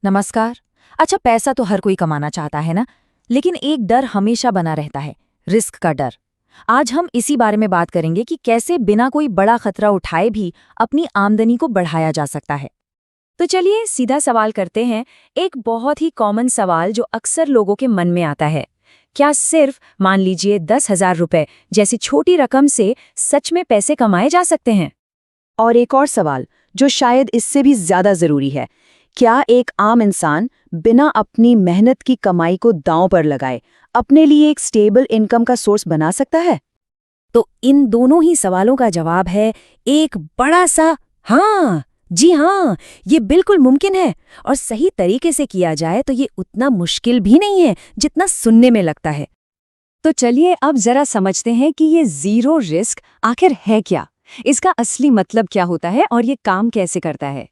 नमस्कार। अच्छा, पैसा तो हर कोई कमाना चाहता है ना, लेकिन एक डर हमेशा बना रहता है, रिस्क का डर। आज हम इसी बारे में बात करेंगे कि कैसे बिना कोई बड़ा खतरा उठाए भी अपनी आमदनी को बढ़ाया जा सकता है। तो चलिए सीधा सवाल करते हैं, एक बहुत ही कॉमन सवाल जो अक्सर लोगों के मन में आता है। क्या सिर्फ मान लीजिए 10,000 रुपए जैसी छोटी रकम से सच में पैसे कमाए जा सकते हैं? और एक और सवाल जो शायद इससे भी ज्यादा जरूरी है, क्या एक आम इंसान बिना अपनी मेहनत की कमाई को दांव पर लगाए अपने लिए एक स्टेबल इनकम का सोर्स बना सकता है? तो इन दोनों ही सवालों का जवाब है एक बड़ा सा हाँ। जी हाँ, ये बिल्कुल मुमकिन है, और सही तरीके से किया जाए तो ये उतना मुश्किल भी नहीं है जितना सुनने में लगता है। तो चलिए अब जरा समझते हैं कि ये जीरो रिस्क आखिर है क्या, इसका असली मतलब क्या होता है और ये काम कैसे करता है।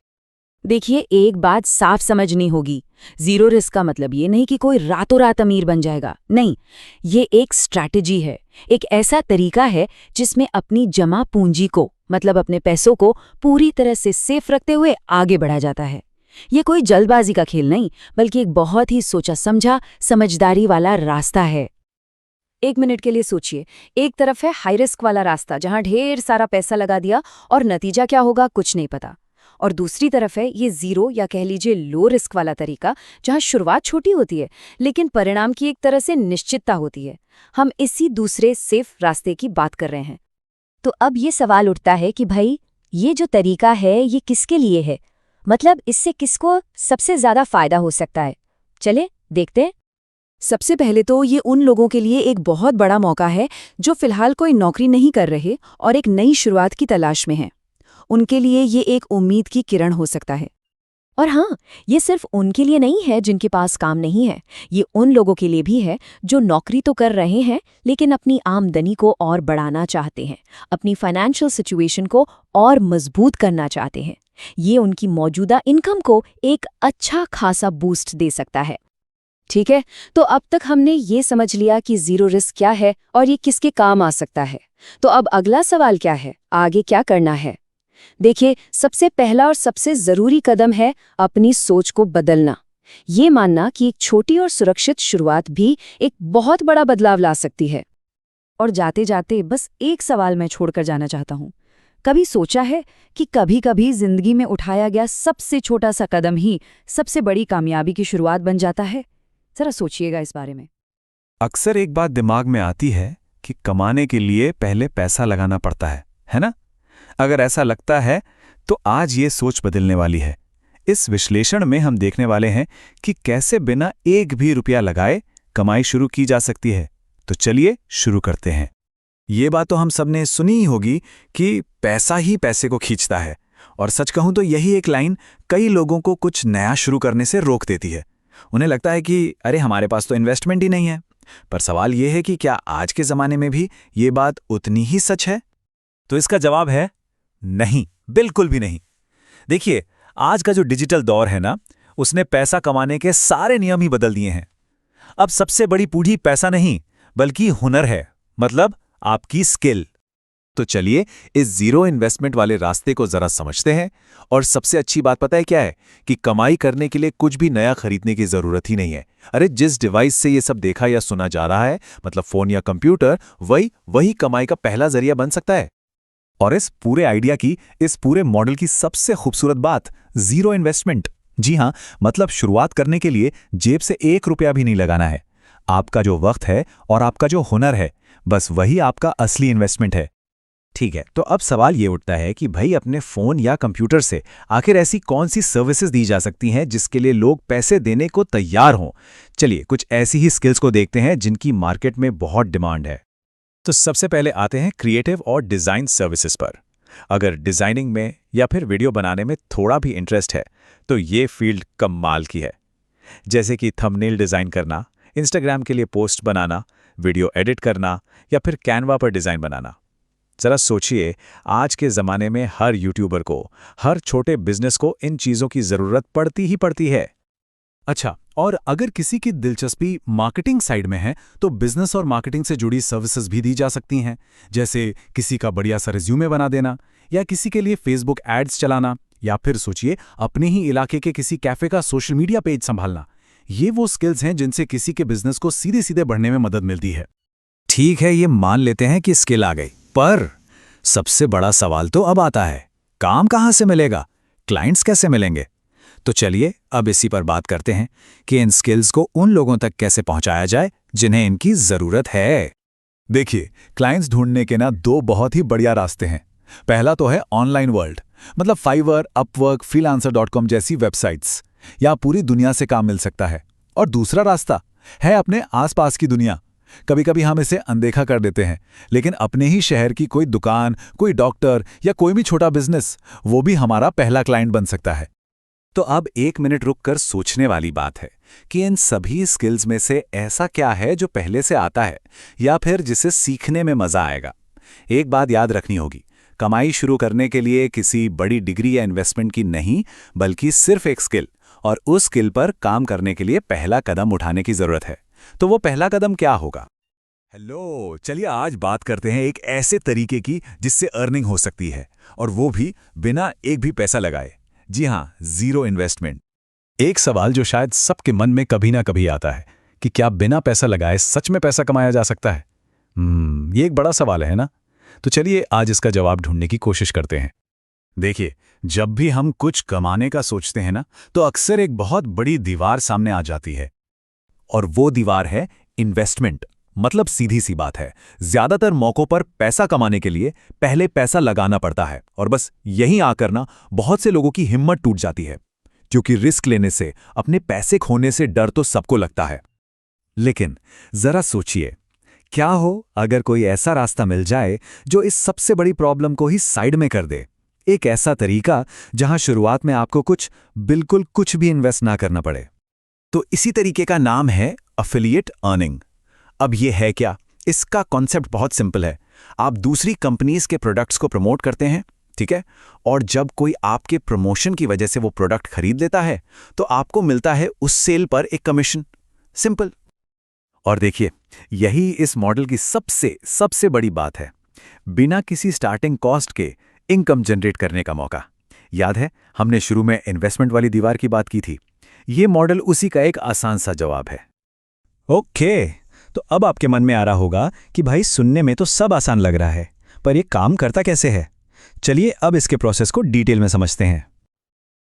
देखिए, एक बात साफ समझनी होगी। जीरो रिस्क का मतलब ये नहीं कि कोई रातों रात अमीर बन जाएगा। नहीं, ये एक स्ट्रैटेजी है, एक ऐसा तरीका है जिसमें अपनी जमा पूंजी को, मतलब अपने पैसों को पूरी तरह से सेफ रखते हुए आगे बढ़ा जाता है। ये कोई जल्दबाजी का खेल नहीं, बल्कि एक बहुत ही सोचा समझा, समझदारी वाला रास्ता है। एक मिनट के लिए सोचिए, एक तरफ है हाई रिस्क वाला रास्ता जहां ढेर सारा पैसा लगा दिया और नतीजा क्या होगा कुछ नहीं पता, और दूसरी तरफ है ये जीरो या कह लीजिए लो रिस्क वाला तरीका जहां शुरुआत छोटी होती है लेकिन परिणाम की एक तरह से निश्चितता होती है। हम इसी दूसरे सेफ रास्ते की बात कर रहे हैं। तो अब ये सवाल उठता है कि भाई, ये जो तरीका है ये किसके लिए है? मतलब इससे किसको सबसे ज्यादा फायदा हो सकता है? चले देखते हैं। सबसे पहले तो ये उन लोगों के लिए एक बहुत बड़ा मौका है जो फिलहाल कोई नौकरी नहीं कर रहे और एक नई शुरुआत की तलाश में हैं। उनके लिए ये एक उम्मीद की किरण हो सकता है। और हाँ, ये सिर्फ उनके लिए नहीं है जिनके पास काम नहीं है, ये उन लोगों के लिए भी है जो नौकरी तो कर रहे हैं लेकिन अपनी आमदनी को और बढ़ाना चाहते हैं, अपनी फाइनेंशियल सिचुएशन को और मजबूत करना चाहते हैं। ये उनकी मौजूदा इनकम को एक अच्छा खासा बूस्ट दे सकता है। ठीक है, तो अब तक हमने ये समझ लिया कि जीरो रिस्क क्या है और ये किसके काम आ सकता है। तो अब अगला सवाल क्या है, आगे क्या करना है? देखिए, सबसे पहला और सबसे जरूरी कदम है अपनी सोच को बदलना। ये मानना कि एक छोटी और सुरक्षित शुरुआत भी एक बहुत बड़ा बदलाव ला सकती है। और जाते जाते बस एक सवाल मैं छोड़कर जाना चाहता हूँ। कभी सोचा है कि कभी-कभी जिंदगी में उठाया गया सबसे छोटा सा कदम ही सबसे बड़ी कामयाबी की शुरुआत बन जाता है? जरा सोचिएगा इस बारे में। अक्सर एक बात दिमाग में आती है कि कमाने के लिए पहले पैसा लगाना पड़ता है ना? अगर ऐसा लगता है तो आज ये सोच बदलने वाली है। इस विश्लेषण में हम देखने वाले हैं कि कैसे बिना एक भी रुपया लगाए कमाई शुरू की जा सकती है। तो चलिए शुरू करते हैं। ये बात तो हम सबने सुनी ही होगी कि पैसा ही पैसे को खींचता है, और सच कहूं तो यही एक लाइन कई लोगों को कुछ नया शुरू करने से रोक देती है। उन्हें लगता है कि अरे हमारे पास तो इन्वेस्टमेंट ही नहीं है। पर सवाल यह है कि क्या आज के ज़माने में भी ये बात उतनी ही सच है? तो इसका जवाब है नहीं, बिल्कुल भी नहीं। देखिए, आज का जो डिजिटल दौर है ना, उसने पैसा कमाने के सारे नियम ही बदल दिए हैं। अब सबसे बड़ी पूंजी पैसा नहीं बल्कि हुनर है, मतलब आपकी स्किल। तो चलिए इस जीरो इन्वेस्टमेंट वाले रास्ते को जरा समझते हैं। और सबसे अच्छी बात पता है क्या है? कि कमाई करने के लिए कुछ भी नया खरीदने की जरूरत ही नहीं है। अरे जिस डिवाइस से ये सब देखा या सुना जा रहा है, मतलब फोन या कंप्यूटर, वही कमाई का पहला जरिया बन सकता है। और इस पूरे आइडिया की, इस पूरे मॉडल की सबसे खूबसूरत बात, जीरो इन्वेस्टमेंट। जी हां, मतलब शुरुआत करने के लिए जेब से एक रुपया भी नहीं लगाना है। आपका जो वक्त है और आपका जो हुनर है, बस वही आपका असली इन्वेस्टमेंट है। ठीक है, तो अब सवाल ये उठता है कि भाई अपने फोन या कंप्यूटर से आखिर ऐसी कौन सी सर्विसेज दी जा सकती हैं जिसके लिए लोग पैसे देने को तैयार हों। चलिए कुछ ऐसी ही स्किल्स को देखते हैं जिनकी मार्केट में बहुत डिमांड है। तो सबसे पहले आते हैं क्रिएटिव और डिज़ाइन सर्विसेज पर। अगर डिज़ाइनिंग में या फिर वीडियो बनाने में थोड़ा भी इंटरेस्ट है तो ये फील्ड कमाल की है। जैसे कि थंबनेल डिज़ाइन करना, इंस्टाग्राम के लिए पोस्ट बनाना, वीडियो एडिट करना या फिर कैनवा पर डिज़ाइन बनाना। ज़रा सोचिए, आज के ज़माने में हर यूट्यूबर को, हर छोटे बिजनेस को इन चीज़ों की ज़रूरत पड़ती ही पड़ती है। अच्छा, और अगर किसी की दिलचस्पी मार्केटिंग साइड में है तो बिजनेस और मार्केटिंग से जुड़ी सर्विसेज भी दी जा सकती हैं। जैसे किसी का बढ़िया सा रिज्यूमे बना देना, या किसी के लिए फेसबुक एड्स चलाना, या फिर सोचिए अपने ही इलाके के किसी कैफे का सोशल मीडिया पेज संभालना। ये वो स्किल्स हैं जिनसे किसी के बिजनेस को सीधे सीधे बढ़ने में मदद मिलती है। ठीक है, ये मान लेते हैं कि स्किल आ गई, पर सबसे बड़ा सवाल तो अब आता है, काम कहाँ से मिलेगा, क्लाइंट्स कैसे मिलेंगे? तो चलिए अब इसी पर बात करते हैं कि इन स्किल्स को उन लोगों तक कैसे पहुंचाया जाए जिन्हें इनकी जरूरत है। देखिए, क्लाइंट्स ढूंढने के ना दो बहुत ही बढ़िया रास्ते हैं। पहला तो है ऑनलाइन वर्ल्ड, मतलब फाइवर, अपवर्क, freelancer.com जैसी वेबसाइट्स। यहाँ पूरी दुनिया से काम मिल सकता है। और दूसरा रास्ता है अपने आसपास की दुनिया। कभी कभी हम इसे अनदेखा कर देते हैं, लेकिन अपने ही शहर की कोई दुकान, कोई डॉक्टर या कोई भी छोटा बिजनेस, वो भी हमारा पहला क्लाइंट बन सकता है। तो अब 1 मिनट रुककर सोचने वाली बात है कि इन सभी स्किल्स में से ऐसा क्या है जो पहले से आता है या फिर जिसे सीखने में मजा आएगा। एक बात याद रखनी होगी, कमाई शुरू करने के लिए किसी बड़ी डिग्री या इन्वेस्टमेंट की नहीं, बल्कि सिर्फ एक स्किल और उस स्किल पर काम करने के लिए पहला कदम उठाने की जरूरत है। तो वो पहला कदम क्या होगा? हेलो, चलिए आज बात करते हैं एक ऐसे तरीके की जिससे अर्निंग हो सकती है, और वो भी बिना एक भी पैसा लगाए। जी हाँ, जीरो इन्वेस्टमेंट। एक सवाल जो शायद सबके मन में कभी ना कभी आता है कि क्या बिना पैसा लगाए सच में पैसा कमाया जा सकता है? ये एक बड़ा सवाल है ना? तो चलिए आज इसका जवाब ढूंढने की कोशिश करते हैं। देखिए, जब भी हम कुछ कमाने का सोचते हैं ना, तो अक्सर एक बहुत बड़ी दीवार सामने आ जाती है, और वो दीवार है इन्वेस्टमेंट। मतलब सीधी सी बात है, ज्यादातर मौकों पर पैसा कमाने के लिए पहले पैसा लगाना पड़ता है, और बस यहीं आकर ना बहुत से लोगों की हिम्मत टूट जाती है, क्योंकि रिस्क लेने से, अपने पैसे खोने से डर तो सबको लगता है। लेकिन जरा सोचिए, क्या हो अगर कोई ऐसा रास्ता मिल जाए जो इस सबसे बड़ी प्रॉब्लम को ही साइड में कर दे। एक ऐसा तरीका जहां शुरुआत में आपको बिल्कुल कुछ भी इन्वेस्ट ना करना पड़े। तो इसी तरीके का नाम है अफिलिएट अर्निंग। अब ये है क्या? इसका कॉन्सेप्ट बहुत सिंपल है। आप दूसरी कंपनीज के प्रोडक्ट्स को प्रमोट करते हैं, ठीक है? और जब कोई आपके प्रमोशन की वजह से वो प्रोडक्ट खरीद लेता है, तो आपको मिलता है उस सेल पर एक कमीशन। सिंपल। और देखिए, यही इस मॉडल की सबसे बड़ी बात है, बिना किसी स्टार्टिंग कॉस्ट के इनकम जनरेट करने का मौका। याद है हमने शुरू में इन्वेस्टमेंट वाली दीवार की बात की थी? ये मॉडल उसी का एक आसान सा जवाब है। ओके, तो अब आपके मन में आ रहा होगा कि भाई सुनने में तो सब आसान लग रहा है, पर ये काम करता कैसे है? चलिए अब इसके प्रोसेस को डिटेल में समझते हैं।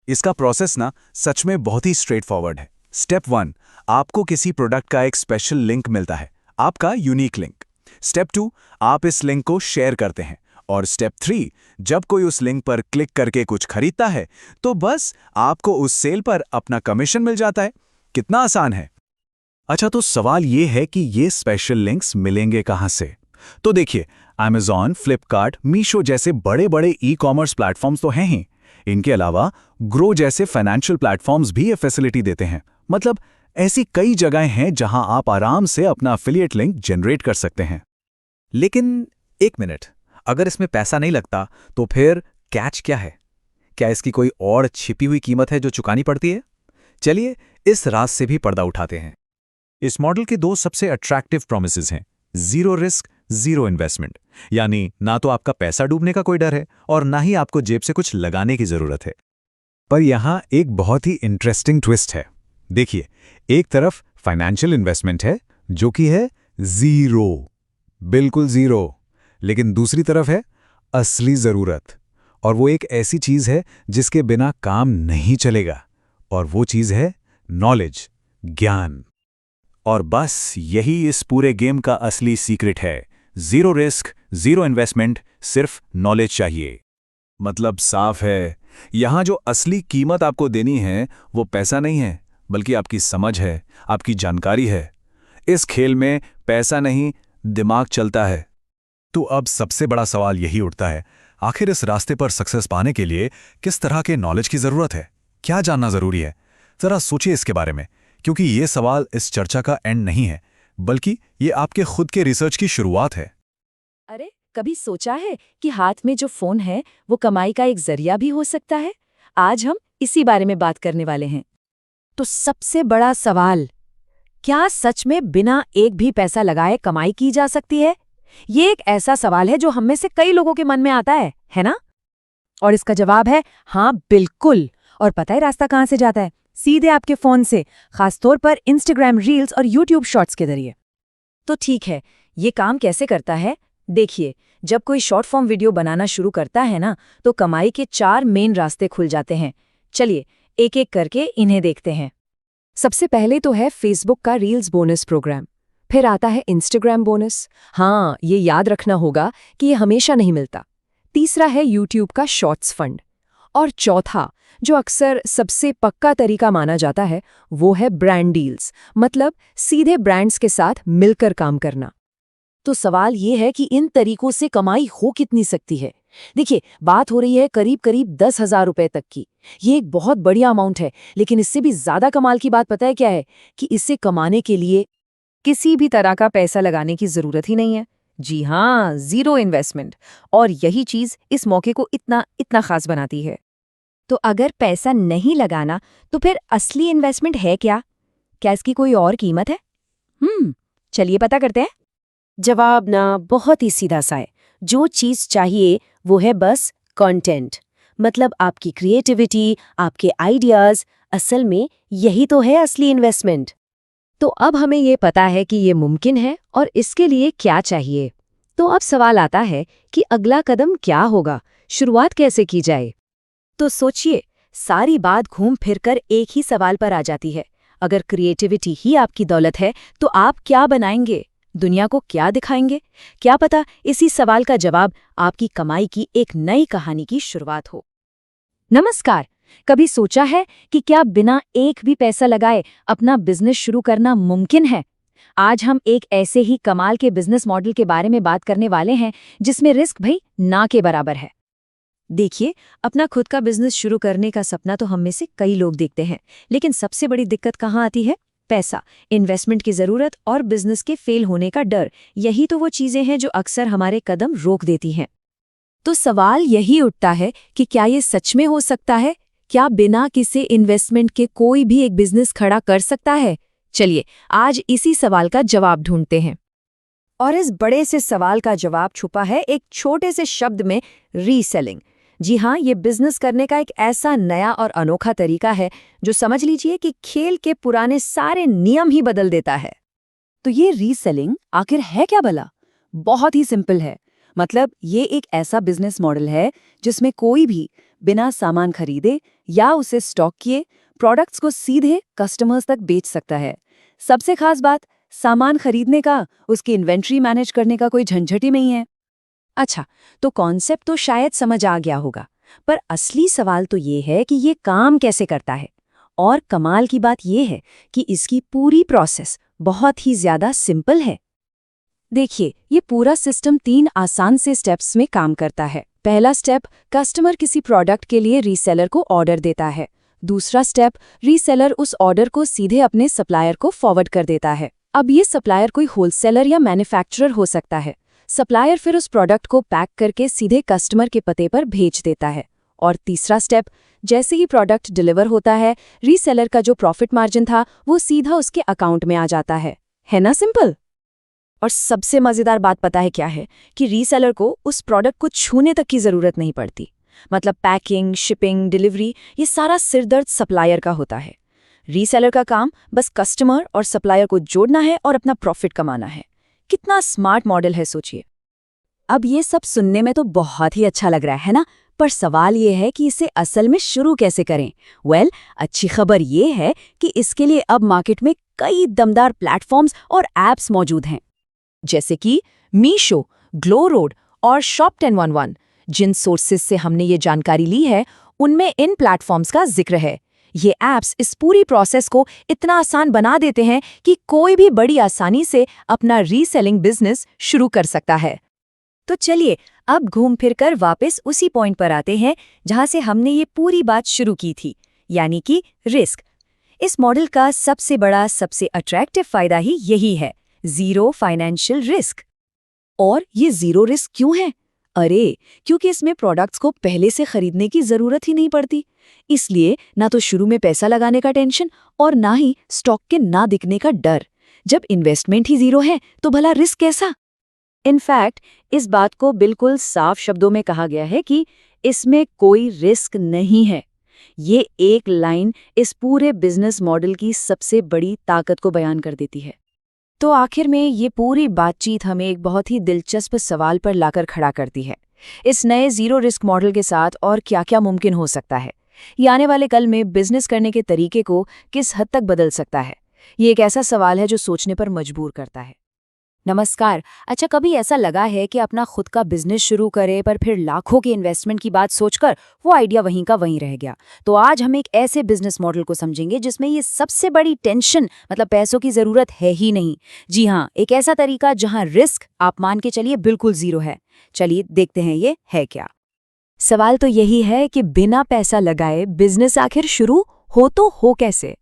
इसका प्रोसेस ना सच में बहुत ही स्ट्रेट फॉरवर्ड है। स्टेप 1, आपको किसी प्रोडक्ट का एक स्पेशल लिंक मिलता है, आपका यूनिक लिंक। स्टेप 2, आप इस लिंक को शेयर करते हैं। और स्टेप 3, जब कोई उस लिंक पर क्लिक करके कुछ खरीदता है, तो बस आपको उस सेल पर अपना कमीशन मिल जाता है। कितना आसान है। अच्छा, तो सवाल ये है कि ये स्पेशल लिंक्स मिलेंगे कहां से? तो देखिए, Amazon, फ्लिपकार्ट, मीशो जैसे बड़े ई कॉमर्स प्लेटफॉर्म्स तो हैं ही। इनके अलावा ग्रो जैसे फाइनेंशियल प्लेटफॉर्म्स भी ये फैसिलिटी देते हैं। मतलब ऐसी कई जगहें हैं जहां आप आराम से अपना अफिलिएट लिंक जनरेट कर सकते हैं। लेकिन 1 मिनट, अगर इसमें पैसा नहीं लगता तो फिर कैच क्या है? क्या इसकी कोई और छिपी हुई कीमत है जो चुकानी पड़ती है? चलिए इस राज से भी पर्दा उठाते हैं। इस मॉडल के 2 सबसे अट्रैक्टिव प्रॉमिसेस हैं, जीरो रिस्क, जीरो इन्वेस्टमेंट। यानी ना तो आपका पैसा डूबने का कोई डर है और ना ही आपको जेब से कुछ लगाने की जरूरत है। पर यहां एक बहुत ही इंटरेस्टिंग ट्विस्ट है। देखिए, एक तरफ फाइनेंशियल इन्वेस्टमेंट है जो कि है जीरो, बिल्कुल जीरो, लेकिन दूसरी तरफ है असली जरूरत, और वो एक ऐसी चीज है जिसके बिना काम नहीं चलेगा, और वो चीज है नॉलेज, ज्ञान। और बस यही इस पूरे गेम का असली सीक्रेट है। जीरो रिस्क, जीरो इन्वेस्टमेंट, सिर्फ नॉलेज चाहिए। मतलब साफ है, यहां जो असली कीमत आपको देनी है वो पैसा नहीं है, बल्कि आपकी समझ है, आपकी जानकारी है। इस खेल में पैसा नहीं, दिमाग चलता है। तो अब सबसे बड़ा सवाल यही उठता है, आखिर इस रास्ते पर सक्सेस पाने के लिए किस तरह के नॉलेज की जरूरत है? क्या जानना जरूरी है? जरा सोचिए इसके बारे में, क्योंकि ये सवाल इस चर्चा का एंड नहीं है, बल्कि ये आपके खुद के रिसर्च की शुरुआत है। अरे, कभी सोचा है कि हाथ में जो फोन है वो कमाई का एक जरिया भी हो सकता है? आज हम इसी बारे में बात करने वाले हैं। तो सबसे बड़ा सवाल, क्या सच में बिना एक भी पैसा लगाए कमाई की जा सकती है? ये एक ऐसा सवाल है जो हम में से कई लोगों के मन में आता है ना? और इसका जवाब है हाँ बिल्कुल। और पता है रास्ता कहाँ से जाता है? सीधे आपके फोन से, खासतौर पर इंस्टाग्राम रील्स और यूट्यूब शॉर्ट्स के जरिए। तो ठीक है, ये काम कैसे करता है? देखिए, जब कोई शॉर्ट फॉर्म वीडियो बनाना शुरू करता है ना, तो कमाई के 4 मेन रास्ते खुल जाते हैं। चलिए एक एक करके इन्हें देखते हैं। सबसे पहले तो है फेसबुक का रील्स बोनस प्रोग्राम, फिर आता है इंस्टाग्राम बोनस। हाँ, ये याद रखना होगा कि ये हमेशा नहीं मिलता। तीसरा है यूट्यूब का शॉर्ट्स फंड। और चौथा, जो अक्सर सबसे पक्का तरीका माना जाता है, वो है ब्रांड डील्स, मतलब सीधे ब्रांड्स के साथ मिलकर काम करना। तो सवाल ये है कि इन तरीकों से कमाई हो कितनी सकती है? देखिए, बात हो रही है करीब करीब 10,000 रुपए तक की। ये एक बहुत बढ़िया अमाउंट है, लेकिन इससे भी ज्यादा कमाल की बात पता है क्या है? कि इससे कमाने के लिए किसी भी तरह का पैसा लगाने की जरूरत ही नहीं है। जी हाँ, जीरो इन्वेस्टमेंट। और यही चीज इस मौके को इतना इतना खास बनाती है। तो अगर पैसा नहीं लगाना, तो फिर असली इन्वेस्टमेंट है क्या? क्या इसकी कोई और कीमत है? चलिए पता करते हैं। जवाब ना बहुत ही सीधा सा है। जो चीज़ चाहिए वो है बस कंटेंट, मतलब आपकी क्रिएटिविटी, आपके आइडियाज़। असल में यही तो है असली इन्वेस्टमेंट। तो अब हमें ये पता है कि ये मुमकिन है और इसके लिए क्या चाहिए। तो अब सवाल आता है कि अगला कदम क्या होगा, शुरुआत कैसे की जाए। तो सोचिए, सारी बात घूम फिरकर एक ही सवाल पर आ जाती है। अगर क्रिएटिविटी ही आपकी दौलत है, तो आप क्या बनाएंगे? दुनिया को क्या दिखाएंगे? क्या पता इसी सवाल का जवाब आपकी कमाई की एक नई कहानी की शुरुआत हो। नमस्कार। कभी सोचा है कि क्या बिना एक भी पैसा लगाए अपना बिजनेस शुरू करना मुमकिन है? आज हम एक ऐसे ही कमाल के बिजनेस मॉडल के बारे में बात करने वाले हैं जिसमें रिस्क भाई ना के बराबर है। देखिए, अपना खुद का बिजनेस शुरू करने का सपना तो हम में से कई लोग देखते हैं, लेकिन सबसे बड़ी दिक्कत कहाँ आती है? पैसा, इन्वेस्टमेंट की जरूरत और बिजनेस के फेल होने का डर। यही तो वो चीजें हैं जो अक्सर हमारे कदम रोक देती हैं। तो सवाल यही उठता है कि क्या ये सच में हो सकता है? क्या बिना किसी इन्वेस्टमेंट के कोई भी एक बिजनेस खड़ा कर सकता है? चलिए आज इसी सवाल का जवाब ढूंढते हैं। और इस बड़े से सवाल का जवाब छुपा है एक छोटे से शब्द में, रीसेलिंग। जी हाँ, ये बिजनेस करने का एक ऐसा नया और अनोखा तरीका है जो समझ लीजिए कि खेल के पुराने सारे नियम ही बदल देता है। तो ये रीसेलिंग आखिर है क्या भला? बहुत ही सिंपल है। मतलब ये एक ऐसा बिजनेस मॉडल है जिसमें कोई भी बिना सामान खरीदे या उसे स्टॉक किए प्रोडक्ट्स को सीधे कस्टमर्स तक बेच सकता है। सबसे खास बात, सामान खरीदने का, उसकी इन्वेंट्री मैनेज करने का कोई झंझट ही नहीं है। अच्छा, तो कॉन्सेप्ट तो शायद समझ आ गया होगा, पर असली सवाल तो ये है कि ये काम कैसे करता है। और कमाल की बात ये है कि इसकी पूरी प्रोसेस बहुत ही ज्यादा सिंपल है। देखिए, ये पूरा सिस्टम 3 आसान से स्टेप्स में काम करता है। पहला स्टेप, कस्टमर किसी प्रोडक्ट के लिए रीसेलर को ऑर्डर देता है। दूसरा स्टेप, रीसेलर उस ऑर्डर को सीधे अपने सप्लायर को फॉरवर्ड कर देता है। अब ये सप्लायर कोई होलसेलर या मैन्युफैक्चरर हो सकता है। सप्लायर फिर उस प्रोडक्ट को पैक करके सीधे कस्टमर के पते पर भेज देता है। और तीसरा स्टेप, जैसे ही प्रोडक्ट डिलीवर होता है, रीसेलर का जो प्रॉफिट मार्जिन था वो सीधा उसके अकाउंट में आ जाता है ना सिंपल? और सबसे मजेदार बात पता है क्या है? कि रीसेलर को उस प्रोडक्ट को छूने तक की जरूरत नहीं पड़ती। मतलब पैकिंग, शिपिंग, डिलीवरी, ये सारा सिरदर्द सप्लायर का होता है। रीसेलर का काम बस कस्टमर और सप्लायर को जोड़ना है और अपना प्रॉफिट कमाना है। कितना स्मार्ट मॉडल है सोचिए। अब ये सब सुनने में तो बहुत ही अच्छा लग रहा है ना, पर सवाल ये है कि इसे असल में शुरू कैसे करें। अच्छी खबर ये है कि इसके लिए अब मार्केट में कई दमदार प्लेटफॉर्म्स और एप्स मौजूद हैं, जैसे कि मीशो, ग्लोरोड और शॉप 1011। जिन सोर्सेज से हमने ये जानकारी ली है, उनमें इन प्लेटफॉर्म्स का जिक्र है। ये ऐप्स इस पूरी प्रोसेस को इतना आसान बना देते हैं कि कोई भी बड़ी आसानी से अपना रीसेलिंग बिजनेस शुरू कर सकता है। तो चलिए अब घूम फिरकर वापस उसी पॉइंट पर आते हैं जहां से हमने ये पूरी बात शुरू की थी, यानी कि रिस्क। इस मॉडल का सबसे बड़ा, सबसे अट्रैक्टिव फायदा ही यही है, जीरो फाइनेंशियल रिस्क। और ये जीरो रिस्क क्यों है? अरे, क्योंकि इसमें प्रोडक्ट्स को पहले से खरीदने की जरूरत ही नहीं पड़ती। इसलिए ना तो शुरू में पैसा लगाने का टेंशन और ना ही स्टॉक के ना दिखने का डर। जब इन्वेस्टमेंट ही जीरो है तो भला रिस्क कैसा? इनफैक्ट इस बात को बिल्कुल साफ शब्दों में कहा गया है कि इसमें कोई रिस्क नहीं है। ये एक लाइन इस पूरे बिजनेस मॉडल की सबसे बड़ी ताकत को बयान कर देती है। तो आखिर में ये पूरी बातचीत हमें एक बहुत ही दिलचस्प सवाल पर लाकर खड़ा करती है। इस नए जीरो रिस्क मॉडल के साथ और क्या-क्या मुमकिन हो सकता है? ये आने वाले कल में बिजनेस करने के तरीके को किस हद तक बदल सकता है? ये एक ऐसा सवाल है जो सोचने पर मजबूर करता है। नमस्कार। अच्छा, कभी ऐसा लगा है कि अपना खुद का बिजनेस शुरू करे पर फिर लाखों की इन्वेस्टमेंट की बात सोचकर वो आइडिया वहीं का वहीं रह गया? तो आज हम एक ऐसे बिजनेस मॉडल को समझेंगे जिसमें ये सबसे बड़ी टेंशन मतलब पैसों की जरूरत है ही नहीं। जी हाँ, एक ऐसा तरीका जहां रिस्क आप मान के चलिए बिल्कुल जीरो है। चलिए देखते हैं ये है क्या। सवाल तो यही है कि बिना पैसा लगाए बिजनेस आखिर शुरू हो तो हो कैसे?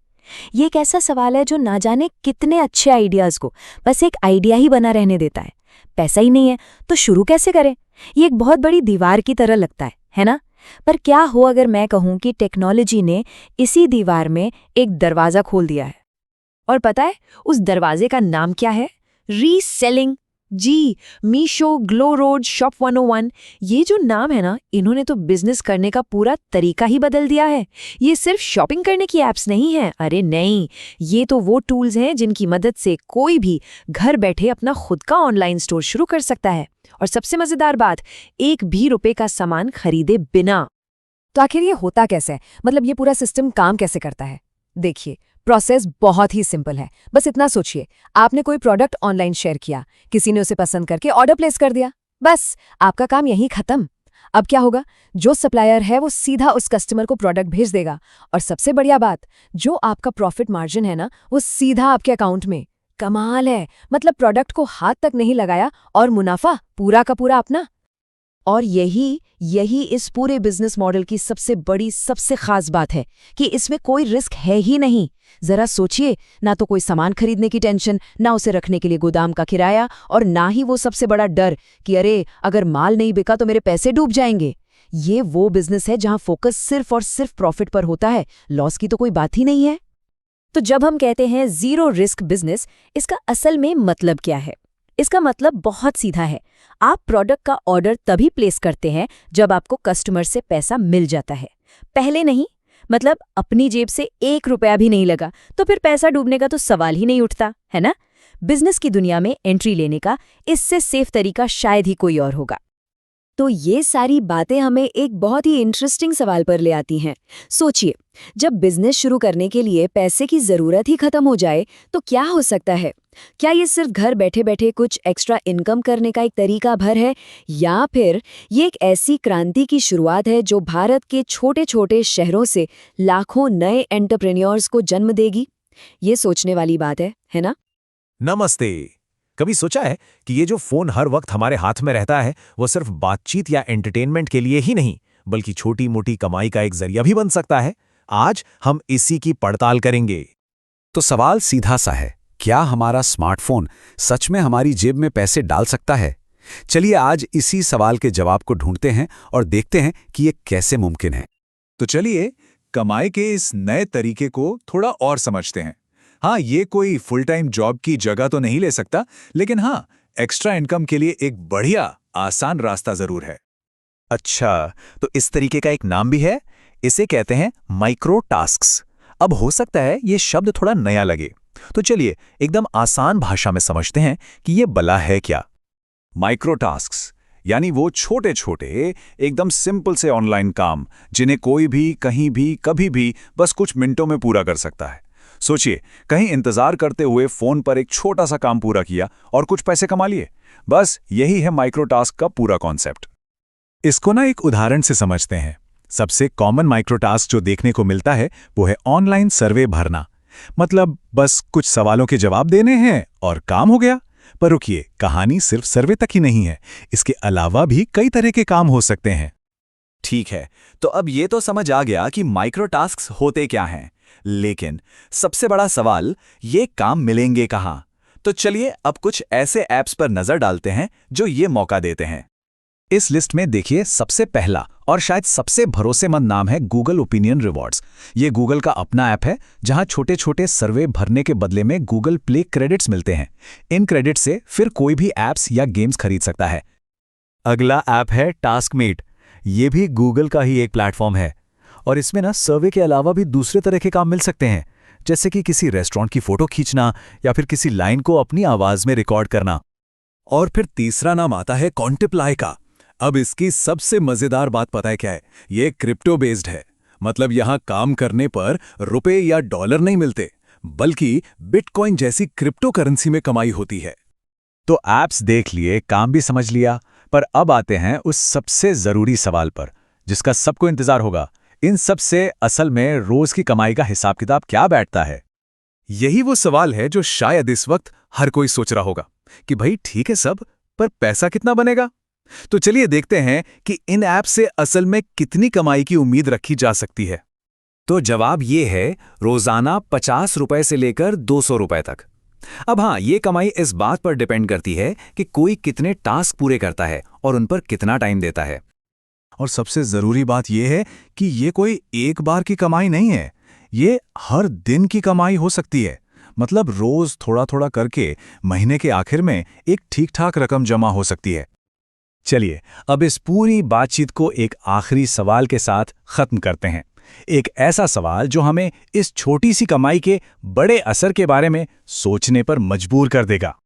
ये एक ऐसा सवाल है जो ना जाने कितने अच्छे आइडियाज को बस एक आइडिया ही बना रहने देता है। पैसा ही नहीं है तो शुरू कैसे करें? ये एक बहुत बड़ी दीवार की तरह लगता है ना? पर क्या हो अगर मैं कहूं कि टेक्नोलॉजी ने इसी दीवार में एक दरवाजा खोल दिया है? और पता है उस दरवाजे का नाम क्या है? रीसेलिंग। जी, मीशो, ग्लो रोड, शॉप 101, ये जो नाम है ना, इन्होंने तो बिजनेस करने का पूरा तरीका ही बदल दिया है। ये सिर्फ शॉपिंग करने की ऐप्स नहीं है, अरे नहीं, ये तो वो टूल्स हैं जिनकी मदद से कोई भी घर बैठे अपना खुद का ऑनलाइन स्टोर शुरू कर सकता है। और सबसे मजेदार बात, एक भी रुपए का सामान खरीदे बिना। तो आखिर ये होता कैसे है? मतलब ये पूरा सिस्टम काम कैसे करता है? देखिए, प्रोसेस बहुत ही सिंपल है। बस इतना सोचिए, आपने कोई प्रोडक्ट ऑनलाइन शेयर किया, किसी ने उसे पसंद करके ऑर्डर प्लेस कर दिया, बस आपका काम यहीं खत्म। अब क्या होगा? जो सप्लायर है वो सीधा उस कस्टमर को प्रोडक्ट भेज देगा, और सबसे बढ़िया बात, जो आपका प्रॉफिट मार्जिन है ना, वो सीधा आपके अकाउंट में। कमाल है, मतलब प्रोडक्ट को हाथ तक नहीं लगाया और मुनाफा पूरा का पूरा अपना। और यही इस पूरे बिजनेस मॉडल की सबसे बड़ी, सबसे खास बात है कि इसमें कोई रिस्क है ही नहीं। जरा सोचिए, ना तो कोई सामान खरीदने की टेंशन, ना उसे रखने के लिए गोदाम का किराया, और ना ही वो सबसे बड़ा डर कि अरे अगर माल नहीं बिका तो मेरे पैसे डूब जाएंगे। ये वो बिजनेस है जहां फोकस सिर्फ और सिर्फ प्रॉफिट पर होता है, लॉस की तो कोई बात ही नहीं है। तो जब हम कहते हैं जीरो रिस्क बिजनेस, इसका असल में मतलब क्या है? इसका मतलब बहुत सीधा है। आप प्रोडक्ट का ऑर्डर तभी प्लेस करते हैं जब आपको कस्टमर से पैसा मिल जाता है, पहले नहीं। मतलब अपनी जेब से 1 रुपया भी नहीं लगा तो फिर पैसा डूबने का तो सवाल ही नहीं उठता, है ना? बिजनेस की दुनिया में एंट्री लेने का इससे सेफ तरीका शायद ही कोई और होगा। तो ये सारी बातें हमें एक बहुत ही इंटरेस्टिंग सवाल पर ले आती हैं। सोचिए, जब बिजनेस शुरू करने के लिए पैसे की जरूरत ही खत्म हो जाए तो क्या हो सकता है? क्या ये सिर्फ घर बैठे बैठे कुछ एक्स्ट्रा इनकम करने का एक तरीका भर है, या फिर ये एक ऐसी क्रांति की शुरुआत है जो भारत के छोटे छोटे शहरों से लाखों नए एंटरप्रेन्योर्स को जन्म देगी? ये सोचने वाली बात है ना? नमस्ते। कभी सोचा है कि ये जो फोन हर वक्त हमारे हाथ में रहता है वो सिर्फ बातचीत या एंटरटेनमेंट के लिए ही नहीं बल्कि छोटी मोटी कमाई का एक जरिया भी बन सकता है? आज हम इसी की पड़ताल करेंगे। तो सवाल सीधा सा है, क्या हमारा स्मार्टफोन सच में हमारी जेब में पैसे डाल सकता है? चलिए आज इसी सवाल के जवाब को ढूंढते हैं और देखते हैं कि ये कैसे मुमकिन है। तो चलिए कमाई के इस नए तरीके को थोड़ा और समझते हैं। हाँ, ये कोई फुल टाइम जॉब की जगह तो नहीं ले सकता, लेकिन हाँ, एक्स्ट्रा इनकम के लिए एक बढ़िया आसान रास्ता जरूर है। अच्छा, तो इस तरीके का एक नाम भी है, इसे कहते हैं माइक्रो टास्क्स। अब हो सकता है ये शब्द थोड़ा नया लगे, तो चलिए एकदम आसान भाषा में समझते हैं कि ये भला है क्या। माइक्रो टास्क्स यानी वो छोटे छोटे एकदम सिंपल से ऑनलाइन काम जिन्हें कोई भी कहीं भी कभी भी बस कुछ मिनटों में पूरा कर सकता है। सोचिए, कहीं इंतजार करते हुए फोन पर एक छोटा सा काम पूरा किया और कुछ पैसे कमा लिए। बस यही है माइक्रो टास्क का पूरा कॉन्सेप्ट। इसको ना एक उदाहरण से समझते हैं। सबसे कॉमन माइक्रो टास्क जो देखने को मिलता है वो है ऑनलाइन सर्वे भरना। मतलब बस कुछ सवालों के जवाब देने हैं और काम हो गया। पर रुकिए, कहानी सिर्फ सर्वे तक ही नहीं है, इसके अलावा भी कई तरह के काम हो सकते हैं। ठीक है, तो अब ये तो समझ आ गया कि माइक्रो टास्क्स होते क्या हैं, लेकिन सबसे बड़ा सवाल, ये काम मिलेंगे कहाँ? तो चलिए अब कुछ ऐसे ऐप्स पर नजर डालते हैं जो ये मौका देते हैं। इस लिस्ट में देखिए, सबसे पहला और शायद सबसे भरोसेमंद नाम है गूगल ओपिनियन रिवॉर्ड्स। ये गूगल का अपना ऐप है जहां छोटे छोटे सर्वे भरने के बदले में गूगल प्ले क्रेडिट्स मिलते हैं। इन क्रेडिट से फिर कोई भी ऐप्स या गेम्स खरीद सकता है। अगला ऐप है टास्कमेट। ये भी गूगल का ही एक प्लेटफॉर्म है। और इसमें ना सर्वे के अलावा भी दूसरे तरह के काम मिल सकते हैं, जैसे कि किसी रेस्टोरेंट की फोटो खींचना या फिर किसी लाइन को अपनी आवाज में रिकॉर्ड करना। और फिर तीसरा नाम आता है क्वांटिप्लाई का। अब इसकी सबसे मजेदार बात पता है क्या है? ये क्रिप्टो बेस्ड है। मतलब यहां काम करने पर रुपए या डॉलर नहीं मिलते, बल्कि बिटकॉइन जैसी क्रिप्टो करेंसी में कमाई होती है। तो ऐप्स देख लिए, काम भी समझ लिया, पर अब आते हैं उस सबसे जरूरी सवाल पर, जिसका सबको इंतजार होगा। इन सब से असल में रोज की कमाई का हिसाब किताब क्या बैठता है? यही वो सवाल है जो शायद इस वक्त हर कोई सोच रहा होगा कि भाई ठीक है सब, पर पैसा कितना बनेगा? तो चलिए देखते हैं कि इन ऐप से असल में कितनी कमाई की उम्मीद रखी जा सकती है। तो जवाब ये है, रोजाना 50 रुपए से लेकर 200 रुपए तक। अब हाँ, ये कमाई इस बात पर डिपेंड करती है कि कोई कितने टास्क पूरे करता है और उन पर कितना टाइम देता है। और सबसे जरूरी बात यह है कि ये कोई एक बार की कमाई नहीं है, ये हर दिन की कमाई हो सकती है। मतलब रोज थोड़ा थोड़ा करके महीने के आखिर में एक ठीक ठाक रकम जमा हो सकती है। चलिए अब इस पूरी बातचीत को एक आखिरी सवाल के साथ खत्म करते हैं। एक ऐसा सवाल जो हमें इस छोटी सी कमाई के बड़े असर के बारे में सोचने पर मजबूर कर देगा।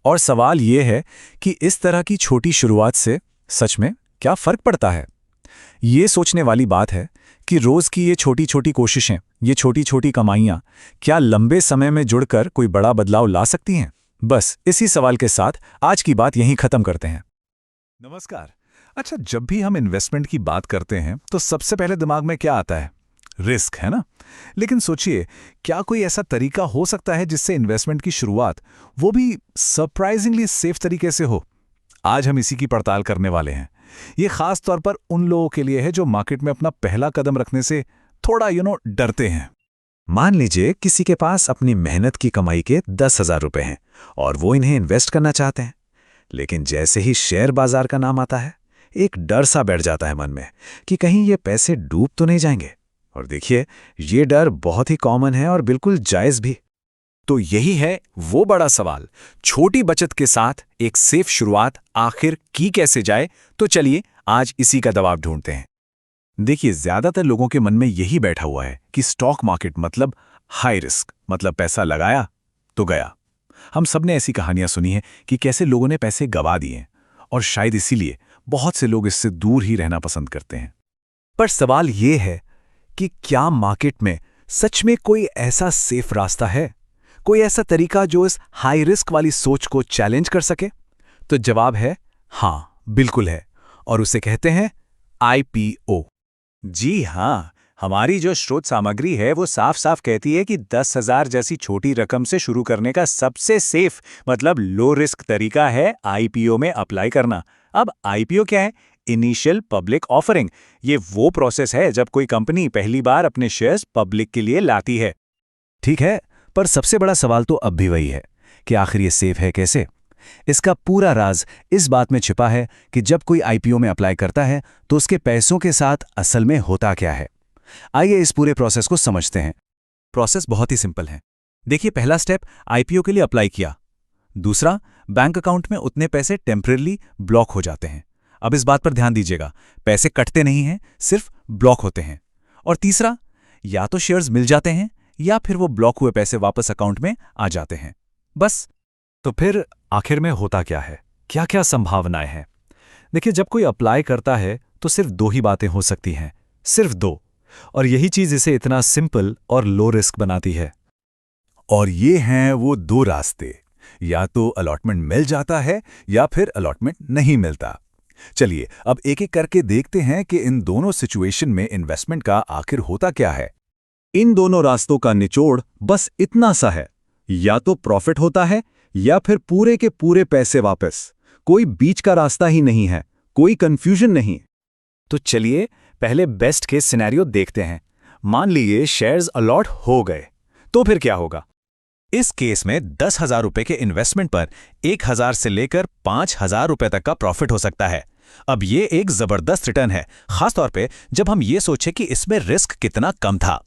और सवाल ये है कि इस तरह की छोटी शुरुआत से सच में क्या फर्क पड़ता है? ये सोचने वाली बात है कि रोज की ये छोटी छोटी कोशिशें, ये छोटी छोटी कमाइयां क्या लंबे समय में जुड़कर कोई बड़ा बदलाव ला सकती हैं? बस इसी सवाल के साथ आज की बात यहीं खत्म करते हैं। नमस्कार। अच्छा, जब भी हम इन्वेस्टमेंट की बात करते हैं तो सबसे पहले दिमाग में क्या आता है? रिस्क, है ना? लेकिन सोचिए, क्या कोई ऐसा तरीका हो सकता है जिससे इन्वेस्टमेंट की शुरुआत वो भी सरप्राइजिंगली सेफ तरीके से हो? आज हम इसी की पड़ताल करने वाले हैं। ये खास तौर पर उन लोगों के लिए है जो मार्केट में अपना पहला कदम रखने से थोड़ा डरते हैं। मान लीजिए किसी के पास अपनी मेहनत की कमाई के 10,000 रुपए हैं और वो इन्हें इन्वेस्ट करना चाहते हैं। लेकिन जैसे ही शेयर बाजार का नाम आता है, एक डर सा बैठ जाता है मन में कि कहीं ये पैसे डूब तो नहीं जाएंगे। और देखिए, ये डर बहुत ही कॉमन है और बिल्कुल जायज़ भी। तो यही है वो बड़ा सवाल, छोटी बचत के साथ एक सेफ शुरुआत आखिर की कैसे जाए? तो चलिए आज इसी का जवाब ढूंढते हैं। देखिए, ज्यादातर लोगों के मन में यही बैठा हुआ है कि स्टॉक मार्केट मतलब हाई रिस्क, मतलब पैसा लगाया तो गया। हम सब ने ऐसी कहानियां सुनी हैं कि कैसे लोगों ने पैसे गवा दिए, और शायद इसीलिए बहुत से लोग इससे दूर ही रहना पसंद करते हैं। पर सवाल ये है कि क्या मार्केट में सच में कोई ऐसा सेफ रास्ता है, कोई ऐसा तरीका जो इस हाई रिस्क वाली सोच को चैलेंज कर सके? तो जवाब है हाँ, बिल्कुल है, और उसे कहते हैं IPO। जी हाँ, हमारी जो स्रोत सामग्री है वो साफ साफ कहती है कि 10,000 जैसी छोटी रकम से शुरू करने का सबसे सेफ मतलब लो रिस्क तरीका है IPO में अप्लाई करना। अब IPO क्या है? Initial public offering. ये वो प्रोसेस है जब कोई कंपनी पहली बार अपने शेयर्स पब्लिक के लिए लाती है। ठीक है, पर सबसे बड़ा सवाल तो अब भी वही है कि आखिर ये सेफ है कैसे? इसका पूरा राज इस बात में छिपा है कि जब कोई IPO में अप्लाई करता है तो उसके पैसों के साथ असल में होता क्या है। आइए इस पूरे प्रोसेस को समझते हैं। प्रोसेस बहुत ही सिंपल है। देखिए, पहला स्टेप, IPO के लिए अप्लाई किया। दूसरा, बैंक अकाउंट में उतने पैसे टेम्परेरी ब्लॉक हो जाते हैं। अब इस बात पर ध्यान दीजिएगा, पैसे कटते नहीं हैं, सिर्फ ब्लॉक होते हैं। और तीसरा, या तो शेयर्स मिल जाते हैं या फिर वो ब्लॉक हुए पैसे वापस अकाउंट में आ जाते हैं, बस। तो फिर आखिर में होता क्या है? क्या क्या संभावनाएं हैं? देखिए, जब कोई अप्लाई करता है तो सिर्फ दो ही बातें हो सकती हैं, सिर्फ दो, और यही चीज इसे इतना सिंपल और लो रिस्क बनाती है। और ये हैं वो दो रास्ते, या तो अलॉटमेंट मिल जाता है या फिर अलॉटमेंट नहीं मिलता। चलिए अब एक एक करके देखते हैं कि इन दोनों सिचुएशन में इन्वेस्टमेंट का आखिर होता क्या है। इन दोनों रास्तों का निचोड़ बस इतना सा है, या तो प्रॉफिट होता है या फिर पूरे के पूरे पैसे वापस। कोई बीच का रास्ता ही नहीं है, कोई कंफ्यूजन नहीं। तो चलिए पहले बेस्ट केस सिनेरियो देखते हैं। मान लीजिए शेयर्स अलॉट हो गए, तो फिर क्या होगा? इस केस में 10,000 रुपए के इन्वेस्टमेंट पर 1,000 से लेकर 5,000 रुपए तक का प्रॉफिट हो सकता है। अब ये एक जबरदस्त रिटर्न है, खासतौर पे जब हम ये सोचें कि इसमें रिस्क कितना कम था।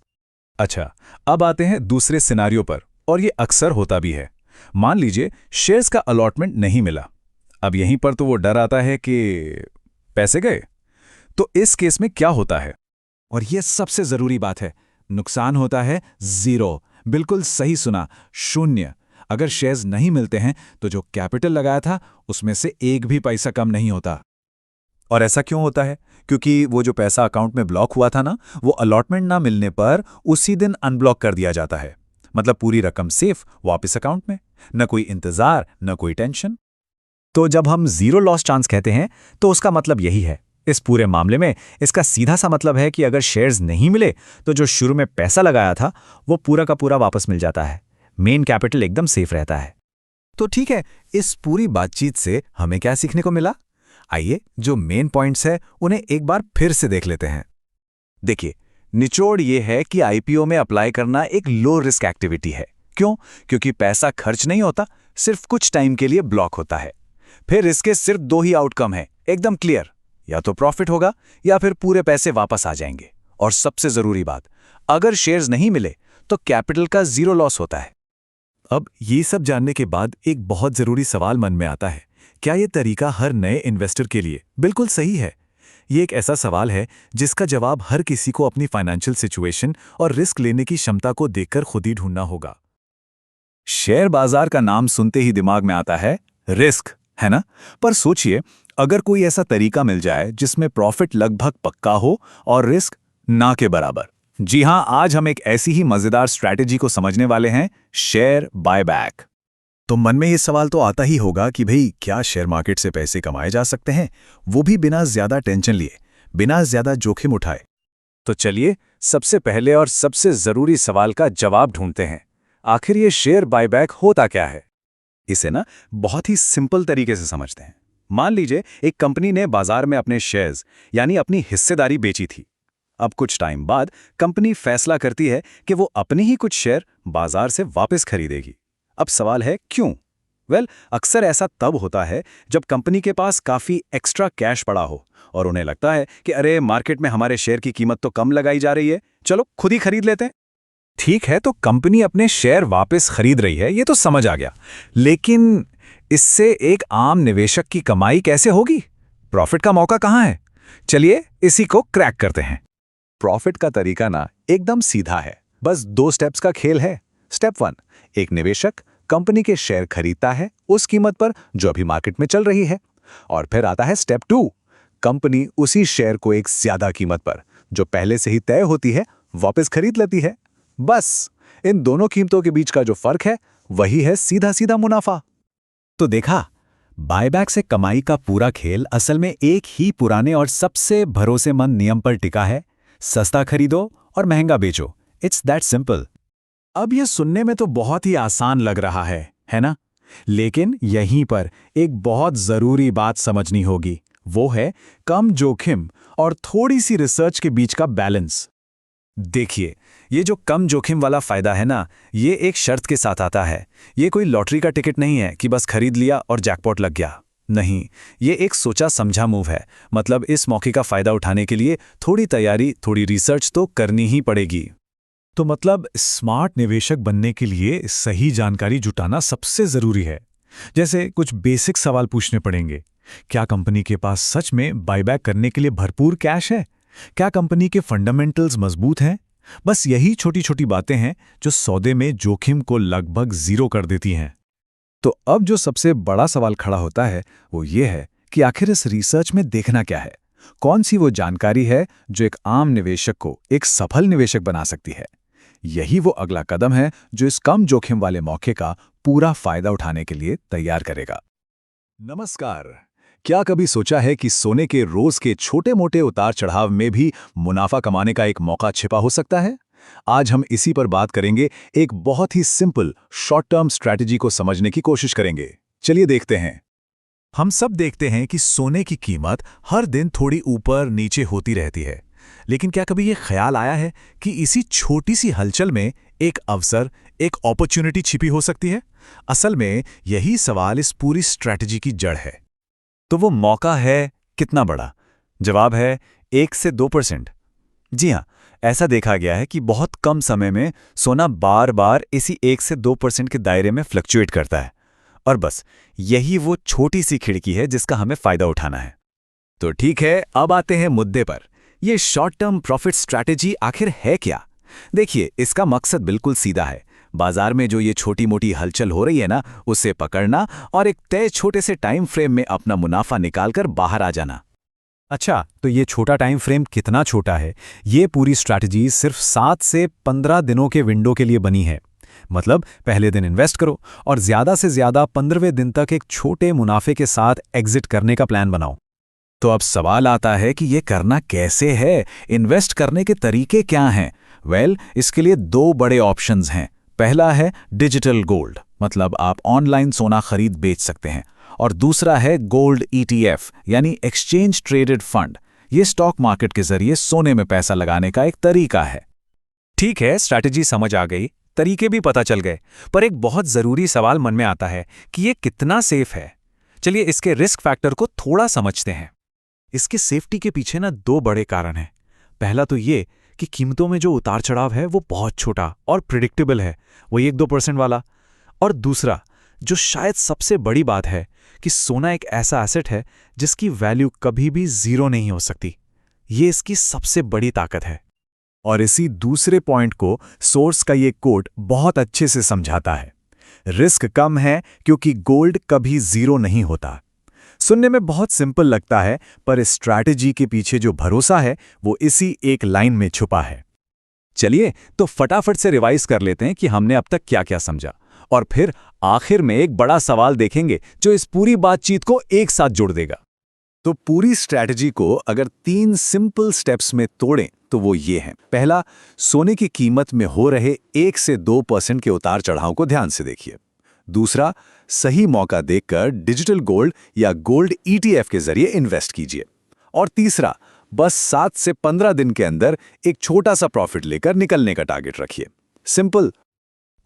अच्छा, अब आते हैं दूसरे सिनारियो पर, और ये अक्सर होता भी है। मान लीजिए शेयर्स का अलॉटमेंट नहीं मिला। अब यहीं पर तो वो डर आता है कि पैसे गए। तो इस केस में क्या होता है? और यह सबसे जरूरी बात है, नुकसान होता है 0। बिल्कुल सही सुना, 0। अगर शेयर्स नहीं मिलते हैं तो जो कैपिटल लगाया था उसमें से एक भी पैसा कम नहीं होता। और ऐसा क्यों होता है? क्योंकि वो जो पैसा अकाउंट में ब्लॉक हुआ था ना, वो अलॉटमेंट ना मिलने पर उसी दिन अनब्लॉक कर दिया जाता है। मतलब पूरी रकम सेफ वापस अकाउंट में, न कोई इंतजार न कोई टेंशन। तो जब हम जीरो लॉस चांस कहते हैं तो उसका मतलब यही है। इस पूरे मामले में इसका सीधा सा मतलब है कि अगर शेयर्स नहीं मिले तो जो शुरू में पैसा लगाया था वो पूरा का पूरा वापस मिल जाता है। मेन कैपिटल एकदम सेफ रहता है। तो ठीक है, इस पूरी बातचीत से हमें क्या सीखने को मिला? आइए जो मेन पॉइंट्स है उन्हें एक बार फिर से देख लेते हैं। देखिए, निचोड़ ये है कि आईपीओ में अप्लाई करना एक लो रिस्क एक्टिविटी है। क्यों? क्योंकि पैसा खर्च नहीं होता, सिर्फ कुछ टाइम के लिए ब्लॉक होता है। फिर इसके सिर्फ 2 ही आउटकम है, एकदम क्लियर, या तो प्रॉफिट होगा या फिर पूरे पैसे वापस आ जाएंगे। और सबसे जरूरी बात, अगर शेयर्स नहीं मिले तो कैपिटल का 0 लॉस होता है। अब ये सब जानने के बाद एक बहुत जरूरी सवाल मन में आता है, क्या ये तरीका हर नए इन्वेस्टर के लिए बिल्कुल सही है? ये एक ऐसा सवाल है जिसका जवाब हर किसी को अपनी फाइनेंशियल सिचुएशन और रिस्क लेने की क्षमता को देखकर खुद ही ढूंढना होगा। शेयर बाजार का नाम सुनते ही दिमाग में आता है रिस्क, है ना? पर सोचिए, अगर कोई ऐसा तरीका मिल जाए जिसमें प्रॉफिट लगभग पक्का हो और रिस्क ना के बराबर। जी हां, आज हम एक ऐसी ही मजेदार स्ट्रैटेजी को समझने वाले हैं, शेयर बायबैक। तो मन में ये सवाल तो आता ही होगा कि भाई, क्या शेयर मार्केट से पैसे कमाए जा सकते हैं, वो भी बिना ज्यादा टेंशन लिए, बिना ज्यादा जोखिम उठाए? तो चलिए सबसे पहले और सबसे जरूरी सवाल का जवाब ढूंढते हैं। आखिर ये शेयर बायबैक होता क्या है? इसे ना बहुत ही सिंपल तरीके से समझते हैं। मान लीजिए एक कंपनी ने बाजार में अपने शेयर्स यानी अपनी हिस्सेदारी बेची थी। अब कुछ टाइम बाद कंपनी फैसला करती है कि वो अपने ही कुछ शेयर बाजार से वापस खरीदेगी। अब सवाल है क्यों? अक्सर ऐसा तब होता है जब कंपनी के पास काफी एक्स्ट्रा कैश पड़ा हो और उन्हें लगता है कि अरे, मार्केट में हमारे शेयर की कीमत तो कम लगाई जा रही है, चलो खुद ही खरीद लेते हैं। ठीक है, तो कंपनी अपने शेयर वापस खरीद रही है, ये तो समझ आ गया। लेकिन इससे एक आम निवेशक की कमाई कैसे होगी? प्रॉफिट का मौका कहां है? चलिए इसी को क्रैक करते हैं। प्रॉफिट का तरीका ना एकदम सीधा है, बस 2 स्टेप्स का खेल है। स्टेप 1, एक निवेशक कंपनी के शेयर खरीदता है उस कीमत पर जो अभी मार्केट में चल रही है। और फिर आता है स्टेप 2, कंपनी उसी शेयर को एक ज्यादा कीमत पर जो पहले से ही तय होती है वापस खरीद लेती है। बस इन दोनों कीमतों के बीच का जो फर्क है वही है सीधा सीधा मुनाफा। तो देखा, बायबैक से कमाई का पूरा खेल असल में एक ही पुराने और सबसे भरोसेमंद नियम पर टिका है, सस्ता खरीदो और महंगा बेचो। It's that simple. अब यह सुनने में तो बहुत ही आसान लग रहा है ना? लेकिन यहीं पर एक बहुत जरूरी बात समझनी होगी, वो है कम जोखिम और थोड़ी सी रिसर्च के बीच का बैलेंस। देखिए, ये जो कम जोखिम वाला फायदा है ना, ये एक शर्त के साथ आता है। ये कोई लॉटरी का टिकट नहीं है कि बस खरीद लिया और जैकपॉट लग गया। नहीं, ये एक सोचा समझा मूव है। मतलब इस मौके का फायदा उठाने के लिए थोड़ी तैयारी, थोड़ी रिसर्च तो करनी ही पड़ेगी। तो मतलब स्मार्ट निवेशक बनने के लिए सही जानकारी जुटाना सबसे जरूरी है। जैसे कुछ बेसिक सवाल पूछने पड़ेंगे। क्या कंपनी के पास सच में बायबैक करने के लिए भरपूर कैश है? क्या कंपनी के फंडामेंटल्स मजबूत हैं? बस यही छोटी छोटी बातें हैं जो सौदे में जोखिम को लगभग 0 कर देती हैं। तो अब जो सबसे बड़ा सवाल खड़ा होता है वो ये है कि आखिर इस रिसर्च में देखना क्या है? कौन सी वो जानकारी है जो एक आम निवेशक को एक सफल निवेशक बना सकती है? यही वो अगला कदम है जो इस कम जोखिम वाले मौके का पूरा फायदा उठाने के लिए तैयार करेगा। नमस्कार। क्या कभी सोचा है कि सोने के रोज के छोटे मोटे उतार चढ़ाव में भी मुनाफा कमाने का एक मौका छिपा हो सकता है? आज हम इसी पर बात करेंगे, एक बहुत ही सिंपल शॉर्ट टर्म स्ट्रैटेजी को समझने की कोशिश करेंगे। चलिए देखते हैं। हम सब देखते हैं कि सोने की कीमत हर दिन थोड़ी ऊपर नीचे होती रहती है, लेकिन क्या कभी ये ख्याल आया है कि इसी छोटी सी हलचल में एक अवसर, एक अपॉर्चुनिटी छिपी हो सकती है? असल में यही सवाल इस पूरी स्ट्रैटेजी की जड़ है। तो वो मौका है कितना बड़ा? जवाब है 1 से 2%। जी हां, ऐसा देखा गया है कि बहुत कम समय में सोना बार बार इसी 1 से 2% के दायरे में फ्लक्चुएट करता है। और बस यही वो छोटी सी खिड़की है जिसका हमें फायदा उठाना है। तो ठीक है, अब आते हैं मुद्दे पर। ये शॉर्ट टर्म प्रॉफिट स्ट्रैटेजी आखिर है क्या? देखिए, इसका मकसद बिल्कुल सीधा है। बाजार में जो ये छोटी मोटी हलचल हो रही है ना, उसे पकड़ना और एक तय छोटे से टाइम फ्रेम में अपना मुनाफा निकालकर बाहर आ जाना। अच्छा, तो ये छोटा टाइम फ्रेम कितना छोटा है? ये पूरी स्ट्रैटेजी सिर्फ 7 से 15 दिनों के विंडो के लिए बनी है। मतलब पहले दिन इन्वेस्ट करो और ज़्यादा से ज़्यादा 15वें दिन तक एक छोटे मुनाफे के साथ एग्जिट करने का प्लान बनाओ। तो अब सवाल आता है कि ये करना कैसे है, इन्वेस्ट करने के तरीके क्या हैं? इसके लिए 2 बड़े ऑप्शंस हैं। पहला है डिजिटल गोल्ड, मतलब आप ऑनलाइन सोना खरीद बेच सकते हैं, और दूसरा है गोल्ड ETF यानी एक्सचेंज ट्रेडेड फंड। ये स्टॉक मार्केट के जरिए सोने में पैसा लगाने का एक तरीका है। ठीक है, स्ट्रैटेजी समझ आ गई, तरीके भी पता चल गए, पर एक बहुत ज़रूरी सवाल मन में आता है कि ये कितना सेफ है। चलिए इसके रिस्क फैक्टर को थोड़ा समझते हैं। इसके सेफ्टी के पीछे ना 2 बड़े कारण हैं। पहला तो ये कि कीमतों में जो उतार चढ़ाव है वो बहुत छोटा और प्रिडिक्टेबल है, वही 1-2% वाला। और दूसरा, जो शायद सबसे बड़ी बात है, कि सोना एक ऐसा एसेट है जिसकी वैल्यू कभी भी 0 नहीं हो सकती। ये इसकी सबसे बड़ी ताकत है। और इसी दूसरे पॉइंट को सोर्स का ये कोट बहुत अच्छे से समझाता है। रिस्क कम है क्योंकि गोल्ड कभी 0 नहीं होता। सुनने में बहुत सिंपल लगता है, पर इस स्ट्रैटेजी के पीछे जो भरोसा है वो इसी एक लाइन में छुपा है। चलिए तो फटाफट से रिवाइज कर लेते हैं कि हमने अब तक क्या क्या समझा, और फिर आखिर में एक बड़ा सवाल देखेंगे जो इस पूरी बातचीत को एक साथ जोड़ देगा। तो पूरी स्ट्रैटेजी को अगर 3 सिंपल स्टेप्स में तोड़ें तो वो ये हैं। पहला, सोने की कीमत में हो रहे 1 से 2% के उतार चढ़ाव को ध्यान से देखिए। दूसरा, सही मौका देखकर डिजिटल गोल्ड या गोल्ड ETF के जरिए इन्वेस्ट कीजिए। और तीसरा, बस 7 से 15 दिन के अंदर एक छोटा सा प्रॉफिट लेकर निकलने का टारगेट रखिए। सिंपल।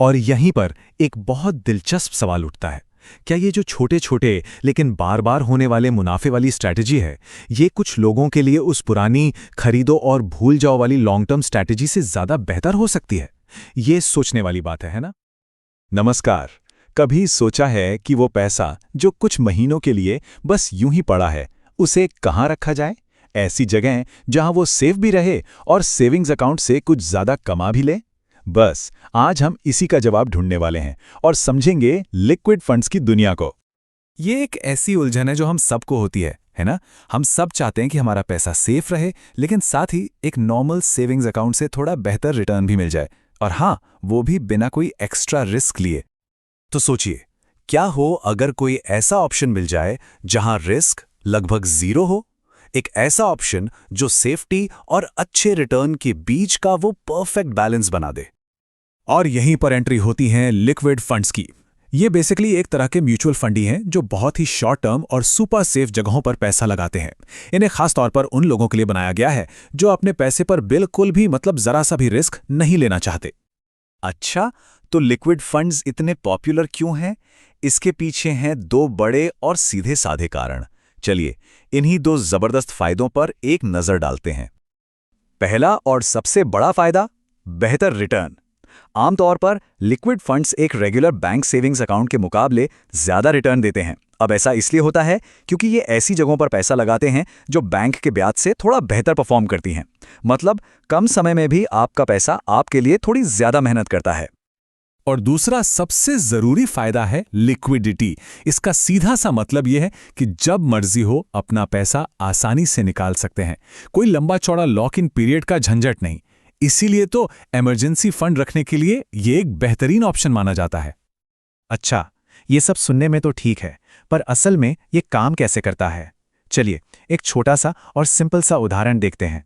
और यहीं पर एक बहुत दिलचस्प सवाल उठता है, क्या ये जो छोटे छोटे लेकिन बार बार होने वाले मुनाफे वाली स्ट्रैटेजी है, ये कुछ लोगों के लिए उस पुरानी खरीदो और भूल जाओ वाली लॉन्ग टर्म स्ट्रैटेजी से ज़्यादा बेहतर हो सकती है? ये सोचने वाली बात है ना? नमस्कार। कभी सोचा है कि वो पैसा जो कुछ महीनों के लिए बस यूं ही पड़ा है, उसे कहाँ रखा जाए? ऐसी जगह जहां वो सेफ भी रहे और सेविंग्स अकाउंट से कुछ ज्यादा कमा भी ले। बस आज हम इसी का जवाब ढूंढने वाले हैं और समझेंगे लिक्विड फंड्स की दुनिया को। ये एक ऐसी उलझन है जो हम सबको होती है ना? हम सब चाहते हैं कि हमारा पैसा सेफ रहे, लेकिन साथ ही एक नॉर्मल सेविंग्स अकाउंट से थोड़ा बेहतर रिटर्न भी मिल जाए, और हाँ, वो भी बिना कोई एक्स्ट्रा रिस्क लिए। तो सोचिए, क्या हो अगर कोई ऐसा ऑप्शन मिल जाए जहां रिस्क लगभग 0 हो? एक ऐसा ऑप्शन जो सेफ्टी और अच्छे रिटर्न के बीच का वो परफेक्ट बैलेंस बना दे। और यहीं पर एंट्री होती है लिक्विड फंड्स की। ये बेसिकली एक तरह के म्यूचुअल फंड ही हैं जो बहुत ही शॉर्ट टर्म और सुपर सेफ जगहों पर पैसा लगाते हैं। इन्हें खास तौर पर उन लोगों के लिए बनाया गया है जो अपने पैसे पर बिल्कुल भी मतलब जरा सा भी रिस्क नहीं लेना चाहते। अच्छा, तो लिक्विड फंड्स इतने पॉपुलर क्यों हैं? इसके पीछे हैं 2 बड़े और सीधे साधे कारण। चलिए इन्हीं 2 जबरदस्त फायदों पर एक नजर डालते हैं। पहला और सबसे बड़ा फायदा, बेहतर रिटर्न। आमतौर पर लिक्विड फंड्स एक रेगुलर बैंक सेविंग्स अकाउंट के मुकाबले ज्यादा रिटर्न देते हैं। अब ऐसा इसलिए होता है क्योंकि ये ऐसी जगहों पर पैसा लगाते हैं जो बैंक के ब्याज से थोड़ा बेहतर परफॉर्म करती हैं। मतलब कम समय में भी आपका पैसा आपके लिए थोड़ी ज्यादा मेहनत करता है। और दूसरा सबसे जरूरी फायदा है लिक्विडिटी। इसका सीधा सा मतलब यह है कि जब मर्जी हो अपना पैसा आसानी से निकाल सकते हैं। कोई लंबा चौड़ा लॉक इन पीरियड का झंझट नहीं। इसीलिए तो इमरजेंसी फंड रखने के लिए ये एक बेहतरीन ऑप्शन माना जाता है। अच्छा, ये सब सुनने में तो ठीक है, पर असल में ये काम कैसे करता है? चलिए एक छोटा सा और सिंपल सा उदाहरण देखते हैं।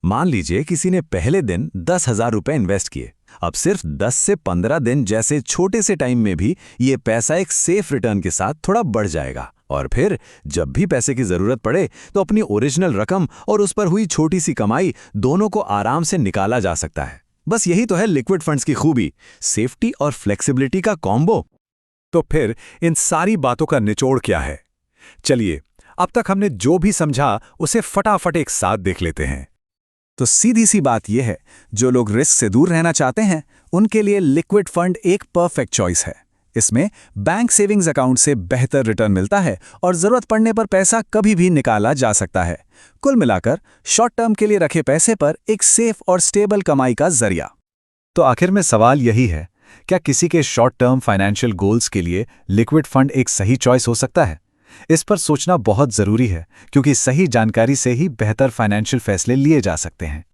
मान लीजिए किसी ने पहले दिन 10,000 रुपए इन्वेस्ट किए। अब सिर्फ 10 से 15 दिन जैसे छोटे से टाइम में भी ये पैसा एक सेफ रिटर्न के साथ थोड़ा बढ़ जाएगा, और फिर जब भी पैसे की जरूरत पड़े तो अपनी ओरिजिनल रकम और उस पर हुई छोटी सी कमाई दोनों को आराम से निकाला जा सकता है। बस यही तो है लिक्विड फंड्स की खूबी, सेफ्टी और फ्लेक्सिबिलिटी का कॉम्बो। तो फिर इन सारी बातों का निचोड़ क्या है? चलिए अब तक हमने जो भी समझा उसे फटाफट एक साथ देख लेते हैं। तो सीधी सी बात यह है, जो लोग रिस्क से दूर रहना चाहते हैं उनके लिए लिक्विड फंड एक परफेक्ट चॉइस है। इसमें बैंक सेविंग्स अकाउंट से बेहतर रिटर्न मिलता है और जरूरत पड़ने पर पैसा कभी भी निकाला जा सकता है। कुल मिलाकर शॉर्ट टर्म के लिए रखे पैसे पर एक सेफ और स्टेबल कमाई का जरिया। तो आखिर में सवाल यही है, क्या किसी के शॉर्ट टर्म फाइनेंशियल गोल्स के लिए लिक्विड फंड एक सही चॉइस हो सकता है? इस पर सोचना बहुत जरूरी है, क्योंकि सही जानकारी से ही बेहतर फाइनेंशियल फैसले लिए जा सकते हैं।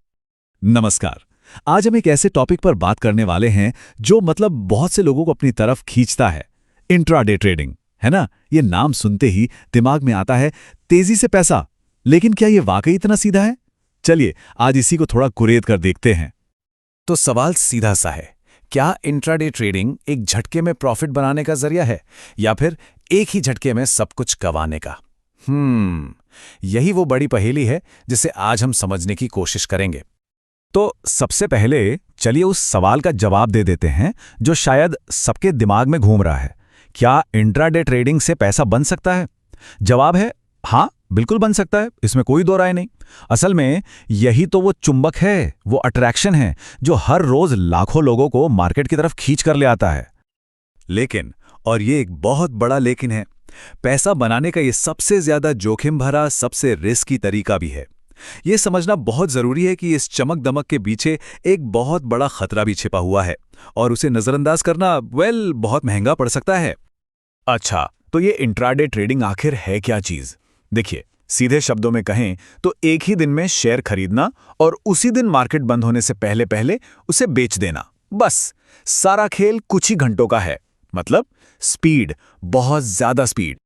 नमस्कार। आज हम एक ऐसे टॉपिक पर बात करने वाले हैं जो बहुत से लोगों को अपनी तरफ खींचता है, इंट्राडे ट्रेडिंग, है ना? ये नाम सुनते ही दिमाग में आता है तेजी से पैसा, लेकिन क्या ये वाकई इतना सीधा है? चलिए आज इसी को थोड़ा कुरेद कर देखते हैं। तो सवाल सीधा सा है, क्या इंट्राडे ट्रेडिंग एक झटके में प्रॉफिट बनाने का जरिया है या फिर एक ही झटके में सब कुछ गंवाने का? यही वो बड़ी पहेली है जिसे आज हम समझने की कोशिश करेंगे। तो सबसे पहले चलिए उस सवाल का जवाब दे देते हैं जो शायद सबके दिमाग में घूम रहा है। क्या इंट्राडे ट्रेडिंग से पैसा बन सकता है? जवाब है हाँ, बिल्कुल बन सकता है, इसमें कोई दो राय नहीं। असल में यही तो वो चुंबक है, वो अट्रैक्शन है जो हर रोज लाखों लोगों को मार्केट की तरफ खींच कर ले आता है। लेकिन, और ये एक बहुत बड़ा लेकिन है, पैसा बनाने का ये सबसे ज्यादा जोखिम भरा, सबसे रिस्की तरीका भी है। ये समझना बहुत जरूरी है कि इस चमक दमक के पीछे एक बहुत बड़ा खतरा भी छिपा हुआ है और उसे नजरअंदाज करना बहुत महंगा पड़ सकता है। अच्छा, तो ये इंट्राडे ट्रेडिंग आखिर है क्या चीज? देखिए, सीधे शब्दों में कहें तो एक ही दिन में शेयर खरीदना और उसी दिन मार्केट बंद होने से पहले पहले उसे बेच देना, बस। सारा खेल कुछ ही घंटों का है। मतलब स्पीड, बहुत ज्यादा स्पीड।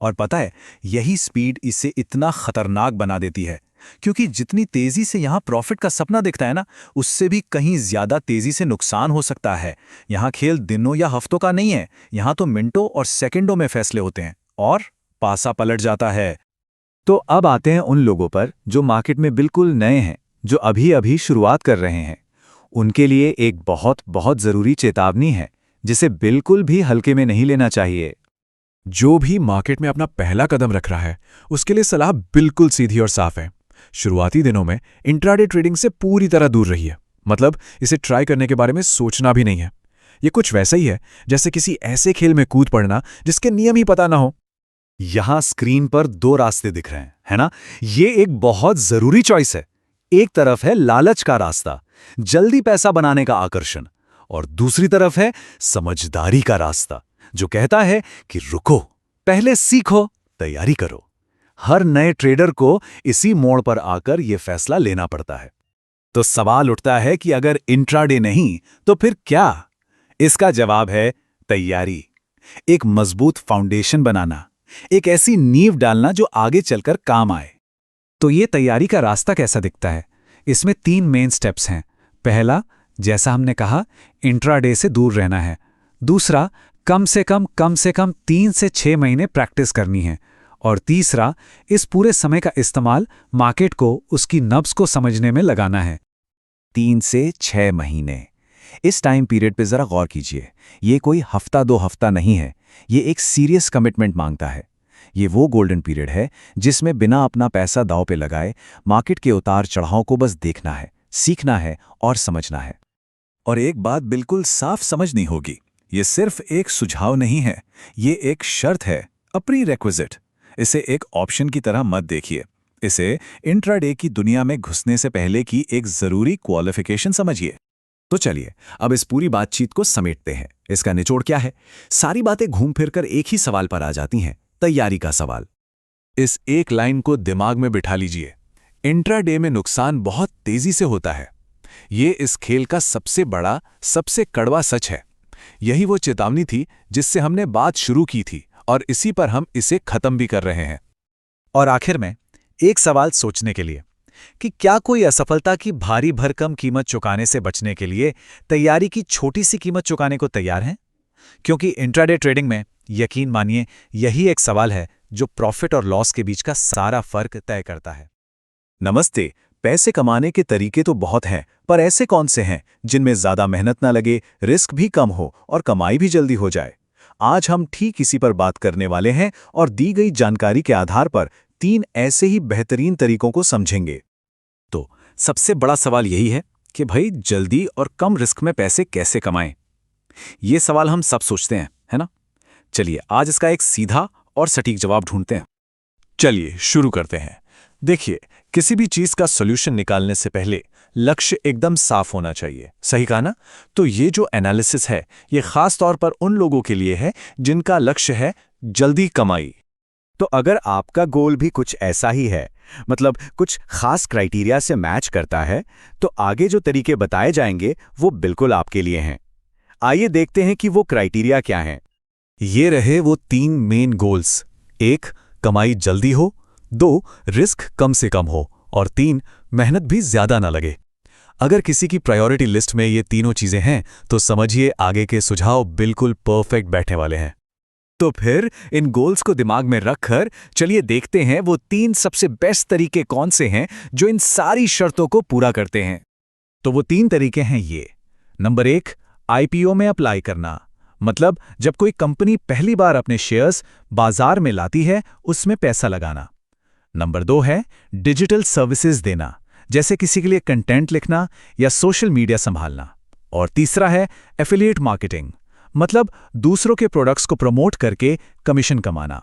और पता है, यही स्पीड इसे इतना खतरनाक बना देती है, क्योंकि जितनी तेजी से यहां प्रॉफिट का सपना दिखता है ना, उससे भी कहीं ज्यादा तेजी से नुकसान हो सकता है। यहां खेल दिनों या हफ्तों का नहीं है, यहां तो मिनटों और सेकंडों में फैसले होते हैं और पासा पलट जाता है। तो अब आते हैं उन लोगों पर जो मार्केट में बिल्कुल नए हैं, जो अभी अभी शुरुआत कर रहे हैं। उनके लिए एक बहुत बहुत जरूरी चेतावनी है, जिसे बिल्कुल भी हल्के में नहीं लेना चाहिए। जो भी मार्केट में अपना पहला कदम रख रहा है, उसके लिए सलाह बिल्कुल सीधी और साफ है। शुरुआती दिनों में इंट्राडे ट्रेडिंग से पूरी तरह दूर रहिए। मतलब इसे ट्राई करने के बारे में सोचना भी नहीं है। ये कुछ वैसा ही है जैसे किसी ऐसे खेल में कूद पड़ना जिसके नियम ही पता ना हो। यहां स्क्रीन पर दो रास्ते दिख रहे हैं, है ना? ये एक बहुत जरूरी चॉइस है। एक तरफ है लालच का रास्ता, जल्दी पैसा बनाने का आकर्षण, और दूसरी तरफ है समझदारी का रास्ता, जो कहता है कि रुको, पहले सीखो, तैयारी करो। हर नए ट्रेडर को इसी मोड़ पर आकर यह फैसला लेना पड़ता है। तो सवाल उठता है कि अगर इंट्राडे नहीं तो फिर क्या? इसका जवाब है तैयारी। एक मजबूत फाउंडेशन बनाना, एक ऐसी नींव डालना जो आगे चलकर काम आए। तो ये तैयारी का रास्ता कैसा दिखता है? इसमें 3 मेन स्टेप्स हैं। पहला, जैसा हमने कहा, इंट्राडे से दूर रहना है। दूसरा, कम से कम 3 से 6 महीने प्रैक्टिस करनी है। और तीसरा, इस पूरे समय का इस्तेमाल मार्केट को, उसकी नब्ज को समझने में लगाना है। 3 से 6 महीने, इस टाइम पीरियड पे जरा गौर कीजिए। ये कोई हफ्ता 2 हफ्ता नहीं है, ये एक सीरियस कमिटमेंट मांगता है। ये वो गोल्डन पीरियड है जिसमें बिना अपना पैसा दांव पे लगाए मार्केट के उतार चढ़ाव को बस देखना है, सीखना है और समझना है। और एक बात बिल्कुल साफ समझनी होगी, ये सिर्फ एक सुझाव नहीं है, ये एक शर्त है, अ प्रीरेक्विजिट। इसे एक ऑप्शन की तरह मत देखिए, इसे इंट्राडे की दुनिया में घुसने से पहले की एक जरूरी क्वालिफिकेशन समझिए। तो चलिए अब इस पूरी बातचीत को समेटते हैं। इसका निचोड़ क्या है? सारी बातें घूम फिरकर एक ही सवाल पर आ जाती हैं, तैयारी का सवाल। इस एक लाइन को दिमाग में बिठा लीजिए, इंट्राडे में नुकसान बहुत तेजी से होता है। ये इस खेल का सबसे बड़ा, सबसे कड़वा सच है। यही वो चेतावनी थी जिससे हमने बात शुरू की थी और इसी पर हम इसे खत्म भी कर रहे हैं। और आखिर में एक सवाल सोचने के लिए कि क्या कोई असफलता की भारी भरकम कीमत चुकाने से बचने के लिए तैयारी की छोटी सी कीमत चुकाने को तैयार हैं? क्योंकि इंट्राडे ट्रेडिंग में, यकीन मानिए, यही एक सवाल है जो प्रॉफिट और लॉस के बीच का सारा फर्क तय करता है। नमस्ते। पैसे कमाने के तरीके तो बहुत हैं, पर ऐसे कौन से हैं जिनमें ज्यादा मेहनत ना लगे, रिस्क भी कम हो और कमाई भी जल्दी हो जाए? आज हम ठीक इसी पर बात करने वाले हैं और दी गई जानकारी के आधार पर 3 ऐसे ही बेहतरीन तरीकों को समझेंगे। तो सबसे बड़ा सवाल यही है कि भाई जल्दी और कम रिस्क में पैसे कैसे कमाएं? ये सवाल हम सब सोचते हैं, है ना? चलिए आज इसका एक सीधा और सटीक जवाब ढूंढते हैं। चलिए शुरू करते हैं। देखिए, किसी भी चीज का सॉल्यूशन निकालने से पहले लक्ष्य एकदम साफ होना चाहिए, सही कहा ना? तो ये जो एनालिसिस है, ये खास तौर पर उन लोगों के लिए है जिनका लक्ष्य है जल्दी कमाई। तो अगर आपका गोल भी कुछ ऐसा ही है, मतलब कुछ खास क्राइटेरिया से मैच करता है, तो आगे जो तरीके बताए जाएंगे वो बिल्कुल आपके लिए हैं। आइए देखते हैं कि वो क्राइटेरिया क्या हैं। ये रहे वो 3 मेन गोल्स। 1, कमाई जल्दी हो। 2, रिस्क कम से कम हो। और 3, मेहनत भी ज्यादा ना लगे। अगर किसी की प्रायोरिटी लिस्ट में ये तीनों चीजें हैं तो समझिए आगे के सुझाव बिल्कुल परफेक्ट बैठने वाले हैं। तो फिर इन गोल्स को दिमाग में रखकर चलिए देखते हैं वो 3 सबसे बेस्ट तरीके कौन से हैं जो इन सारी शर्तों को पूरा करते हैं। तो वो 3 तरीके हैं ये। नंबर 1, आईपीओ में अप्लाई करना। मतलब जब कोई कंपनी पहली बार अपने शेयर्स बाजार में लाती है, उसमें पैसा लगाना। नंबर 2 है डिजिटल सर्विसेज देना, जैसे किसी के लिए कंटेंट लिखना या सोशल मीडिया संभालना। और तीसरा है एफिलिएट मार्केटिंग, मतलब दूसरों के प्रोडक्ट्स को प्रमोट करके कमीशन कमाना।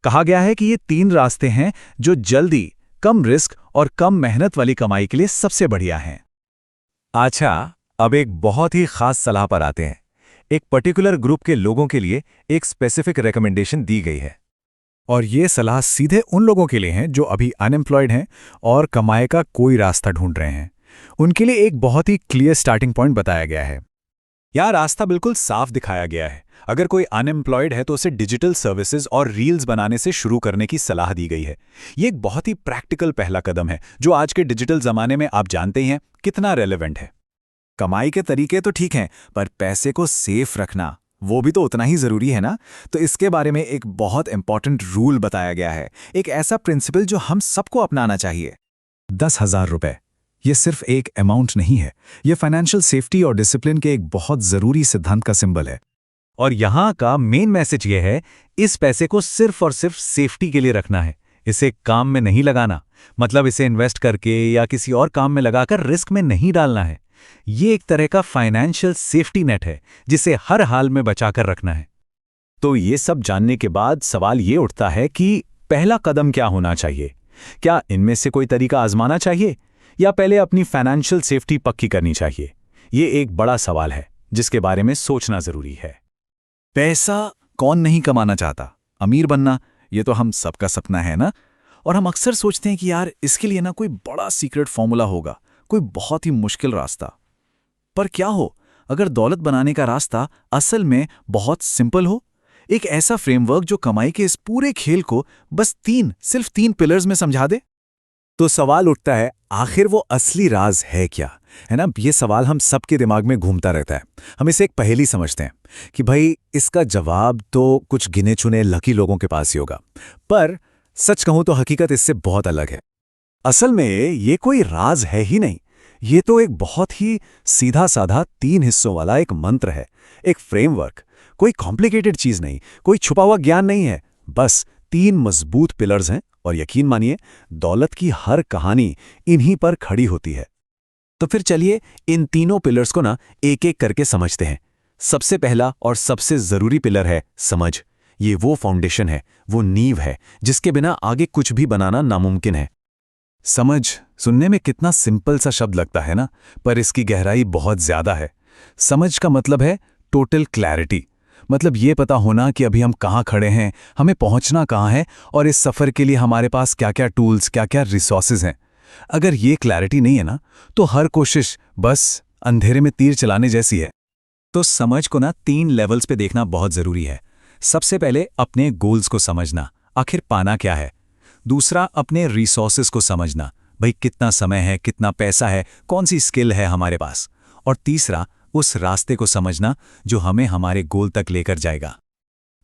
कहा गया है कि ये 3 रास्ते हैं जो जल्दी, कम रिस्क और कम मेहनत वाली कमाई के लिए सबसे बढ़िया हैं। अच्छा, अब एक बहुत ही खास सलाह पर आते हैं। एक पर्टिकुलर ग्रुप के लोगों के लिए एक स्पेसिफिक रिकमेंडेशन दी गई है। और ये सलाह सीधे उन लोगों के लिए हैं जो अभी अनएम्प्लॉयड हैं और कमाई का कोई रास्ता ढूंढ रहे हैं। उनके लिए एक बहुत ही क्लियर स्टार्टिंग पॉइंट बताया गया है। यहाँ रास्ता बिल्कुल साफ दिखाया गया है। अगर कोई अनएम्प्लॉयड है तो उसे डिजिटल सर्विसेज और रील्स बनाने से शुरू करने की सलाह दी गई है। ये एक बहुत ही प्रैक्टिकल पहला कदम है जो आज के डिजिटल जमाने में आप जानते ही हैं कितना रेलेवेंट है। कमाई के तरीके तो ठीक हैं, पर पैसे को सेफ रखना वो भी तो उतना ही जरूरी है ना। तो इसके बारे में एक बहुत इंपॉर्टेंट रूल बताया गया है, एक ऐसा प्रिंसिपल जो हम सबको अपनाना चाहिए। 10,000 रुपए, ये सिर्फ एक अमाउंट नहीं है, ये फाइनेंशियल सेफ्टी और डिसिप्लिन के एक बहुत जरूरी सिद्धांत का सिंबल है। और यहाँ का मेन मैसेज ये है, इस पैसे को सिर्फ और सिर्फ सेफ्टी के लिए रखना है, इसे काम में नहीं लगाना। मतलब इसे इन्वेस्ट करके या किसी और काम में लगाकर रिस्क में नहीं डालना है। ये एक तरह का फाइनेंशियल सेफ्टी नेट है जिसे हर हाल में बचाकर रखना है। तो ये सब जानने के बाद सवाल ये उठता है कि पहला कदम क्या होना चाहिए? क्या इनमें से कोई तरीका आजमाना चाहिए या पहले अपनी फाइनेंशियल सेफ्टी पक्की करनी चाहिए? ये एक बड़ा सवाल है जिसके बारे में सोचना जरूरी है। पैसा कौन नहीं कमाना चाहता? अमीर बनना ये तो हम सबका सपना है ना। और हम अक्सर सोचते हैं कि यार इसके लिए ना कोई बड़ा सीक्रेट फॉर्मूला होगा, कोई बहुत ही मुश्किल रास्ता। पर क्या हो अगर दौलत बनाने का रास्ता असल में बहुत सिंपल हो? एक ऐसा फ्रेमवर्क जो कमाई के इस पूरे खेल को बस सिर्फ 3 पिलर्स में समझा दे। तो सवाल उठता है, आखिर वो असली राज है क्या? है ना, ये सवाल हम सबके दिमाग में घूमता रहता है। हम इसे एक पहेली समझते हैं कि भाई इसका जवाब तो कुछ गिने चुने लकी लोगों के पास ही होगा। पर सच कहूं तो हकीकत इससे बहुत अलग है। असल में ये कोई राज है ही नहीं, ये तो एक बहुत ही सीधा साधा 3 हिस्सों वाला एक मंत्र है, एक फ्रेमवर्क। कोई कॉम्प्लिकेटेड चीज नहीं, कोई छुपा हुआ ज्ञान नहीं है, बस 3 मजबूत पिलर्स हैं। और यकीन मानिए दौलत की हर कहानी इन्हीं पर खड़ी होती है। तो फिर चलिए इन तीनों पिलर्स को ना एक एक करके समझते हैं। सबसे पहला और सबसे जरूरी पिलर है समझ। ये वो फाउंडेशन है, वो नींव है जिसके बिना आगे कुछ भी बनाना नामुमकिन है। समझ सुनने में कितना सिंपल सा शब्द लगता है ना, पर इसकी गहराई बहुत ज्यादा है। समझ का मतलब है टोटल क्लैरिटी, मतलब ये पता होना कि अभी हम कहाँ खड़े हैं, हमें पहुंचना कहाँ है और इस सफर के लिए हमारे पास क्या क्या टूल्स, क्या क्या रिसोर्सेज हैं। अगर ये क्लैरिटी नहीं है ना, तो हर कोशिश बस अंधेरे में तीर चलाने जैसी है। तो समझ को ना 3 लेवल्स पे देखना बहुत जरूरी है। सबसे पहले अपने गोल्स को समझना, आखिर पाना क्या है। दूसरा अपने रिसोर्सेज को समझना, भाई कितना समय है, कितना पैसा है, कौन सी स्किल है हमारे पास। और तीसरा उस रास्ते को समझना जो हमें हमारे गोल तक लेकर जाएगा।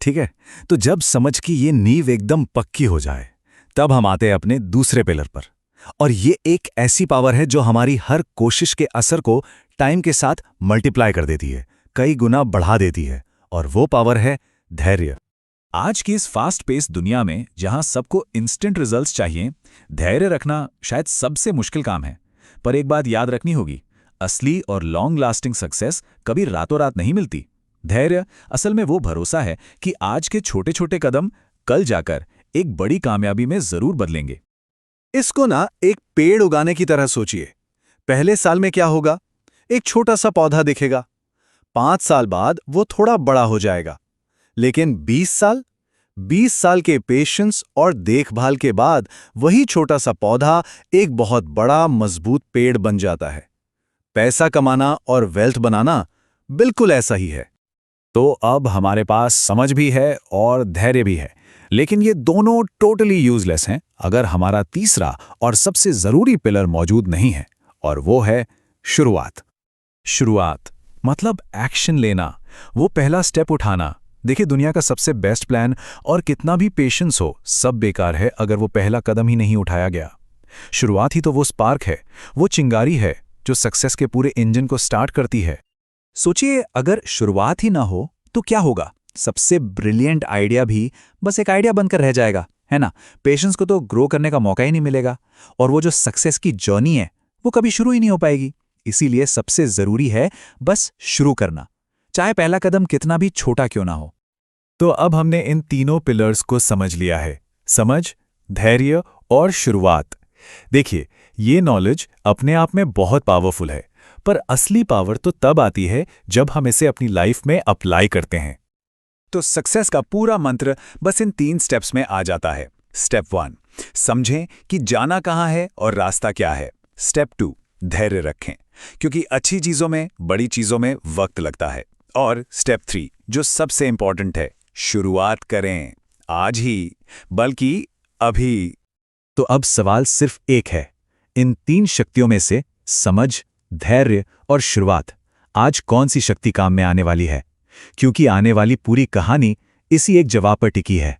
ठीक है, तो जब समझ की ये नींव एकदम पक्की हो जाए, तब हम आते हैं अपने दूसरे पिलर पर। और ये एक ऐसी पावर है जो हमारी हर कोशिश के असर को टाइम के साथ मल्टीप्लाई कर देती है, कई गुना बढ़ा देती है। और वो पावर है धैर्य। आज की इस फास्ट पेस दुनिया में जहां सबको इंस्टेंट रिजल्ट्स चाहिए, धैर्य रखना शायद सबसे मुश्किल काम है। पर एक बात याद रखनी होगी, असली और लॉन्ग लास्टिंग सक्सेस कभी रातों रात नहीं मिलती, धैर्य असल में वो भरोसा है कि आज के छोटे छोटे कदम कल जाकर एक बड़ी कामयाबी में जरूर बदलेंगे। इसको ना एक पेड़ उगाने की तरह सोचिए। पहले साल में क्या होगा? एक छोटा सा पौधा दिखेगा। 5 साल बाद वो थोड़ा बड़ा हो जाएगा। लेकिन 20 साल के पेशेंस और देखभाल के बाद वही छोटा सा पौधा एक बहुत बड़ा मजबूत पेड़ बन जाता है। पैसा कमाना और वेल्थ बनाना बिल्कुल ऐसा ही है। तो अब हमारे पास समझ भी है और धैर्य भी है, लेकिन ये दोनों टोटली यूजलेस हैं अगर हमारा तीसरा और सबसे जरूरी पिलर मौजूद नहीं है, और वो है शुरुआत। शुरुआत मतलब एक्शन लेना, वो पहला स्टेप उठाना। देखिए, दुनिया का सबसे बेस्ट प्लान और कितना भी पेशेंस हो, सब बेकार है अगर वो पहला कदम ही नहीं उठाया गया। शुरुआत ही तो वो स्पार्क है, वो चिंगारी है जो सक्सेस के पूरे इंजन को स्टार्ट करती है। सोचिए, अगर शुरुआत ही ना हो तो क्या होगा? सबसे ब्रिलियंट आइडिया भी बस एक आइडिया बनकर रह जाएगा, है ना? पेशेंस को तो ग्रो करने का मौका ही नहीं मिलेगा, और वो जो सक्सेस की जर्नी है वो कभी शुरू ही नहीं हो पाएगी। इसीलिए सबसे जरूरी है बस शुरू करना, चाहे पहला कदम कितना भी छोटा क्यों ना हो। तो अब हमने इन तीनों पिलर्स को समझ लिया है, समझ, धैर्य और शुरुआत। देखिए, ये नॉलेज अपने आप में बहुत पावरफुल है, पर असली पावर तो तब आती है जब हम इसे अपनी लाइफ में अप्लाई करते हैं। तो सक्सेस का पूरा मंत्र बस इन 3 स्टेप्स में आ जाता है। स्टेप 1, समझें कि जाना कहाँ है और रास्ता क्या है। स्टेप 2, धैर्य रखें, क्योंकि अच्छी चीजों में, बड़ी चीजों में वक्त लगता है। और स्टेप 3, जो सबसे इंपॉर्टेंट है, शुरुआत करें, आज ही, बल्कि अभी। तो अब सवाल सिर्फ एक है, इन 3 शक्तियों में से समझ, धैर्य और शुरुआत, आज कौन सी शक्ति काम में आने वाली है? क्योंकि आने वाली पूरी कहानी इसी एक जवाब पर टिकी है।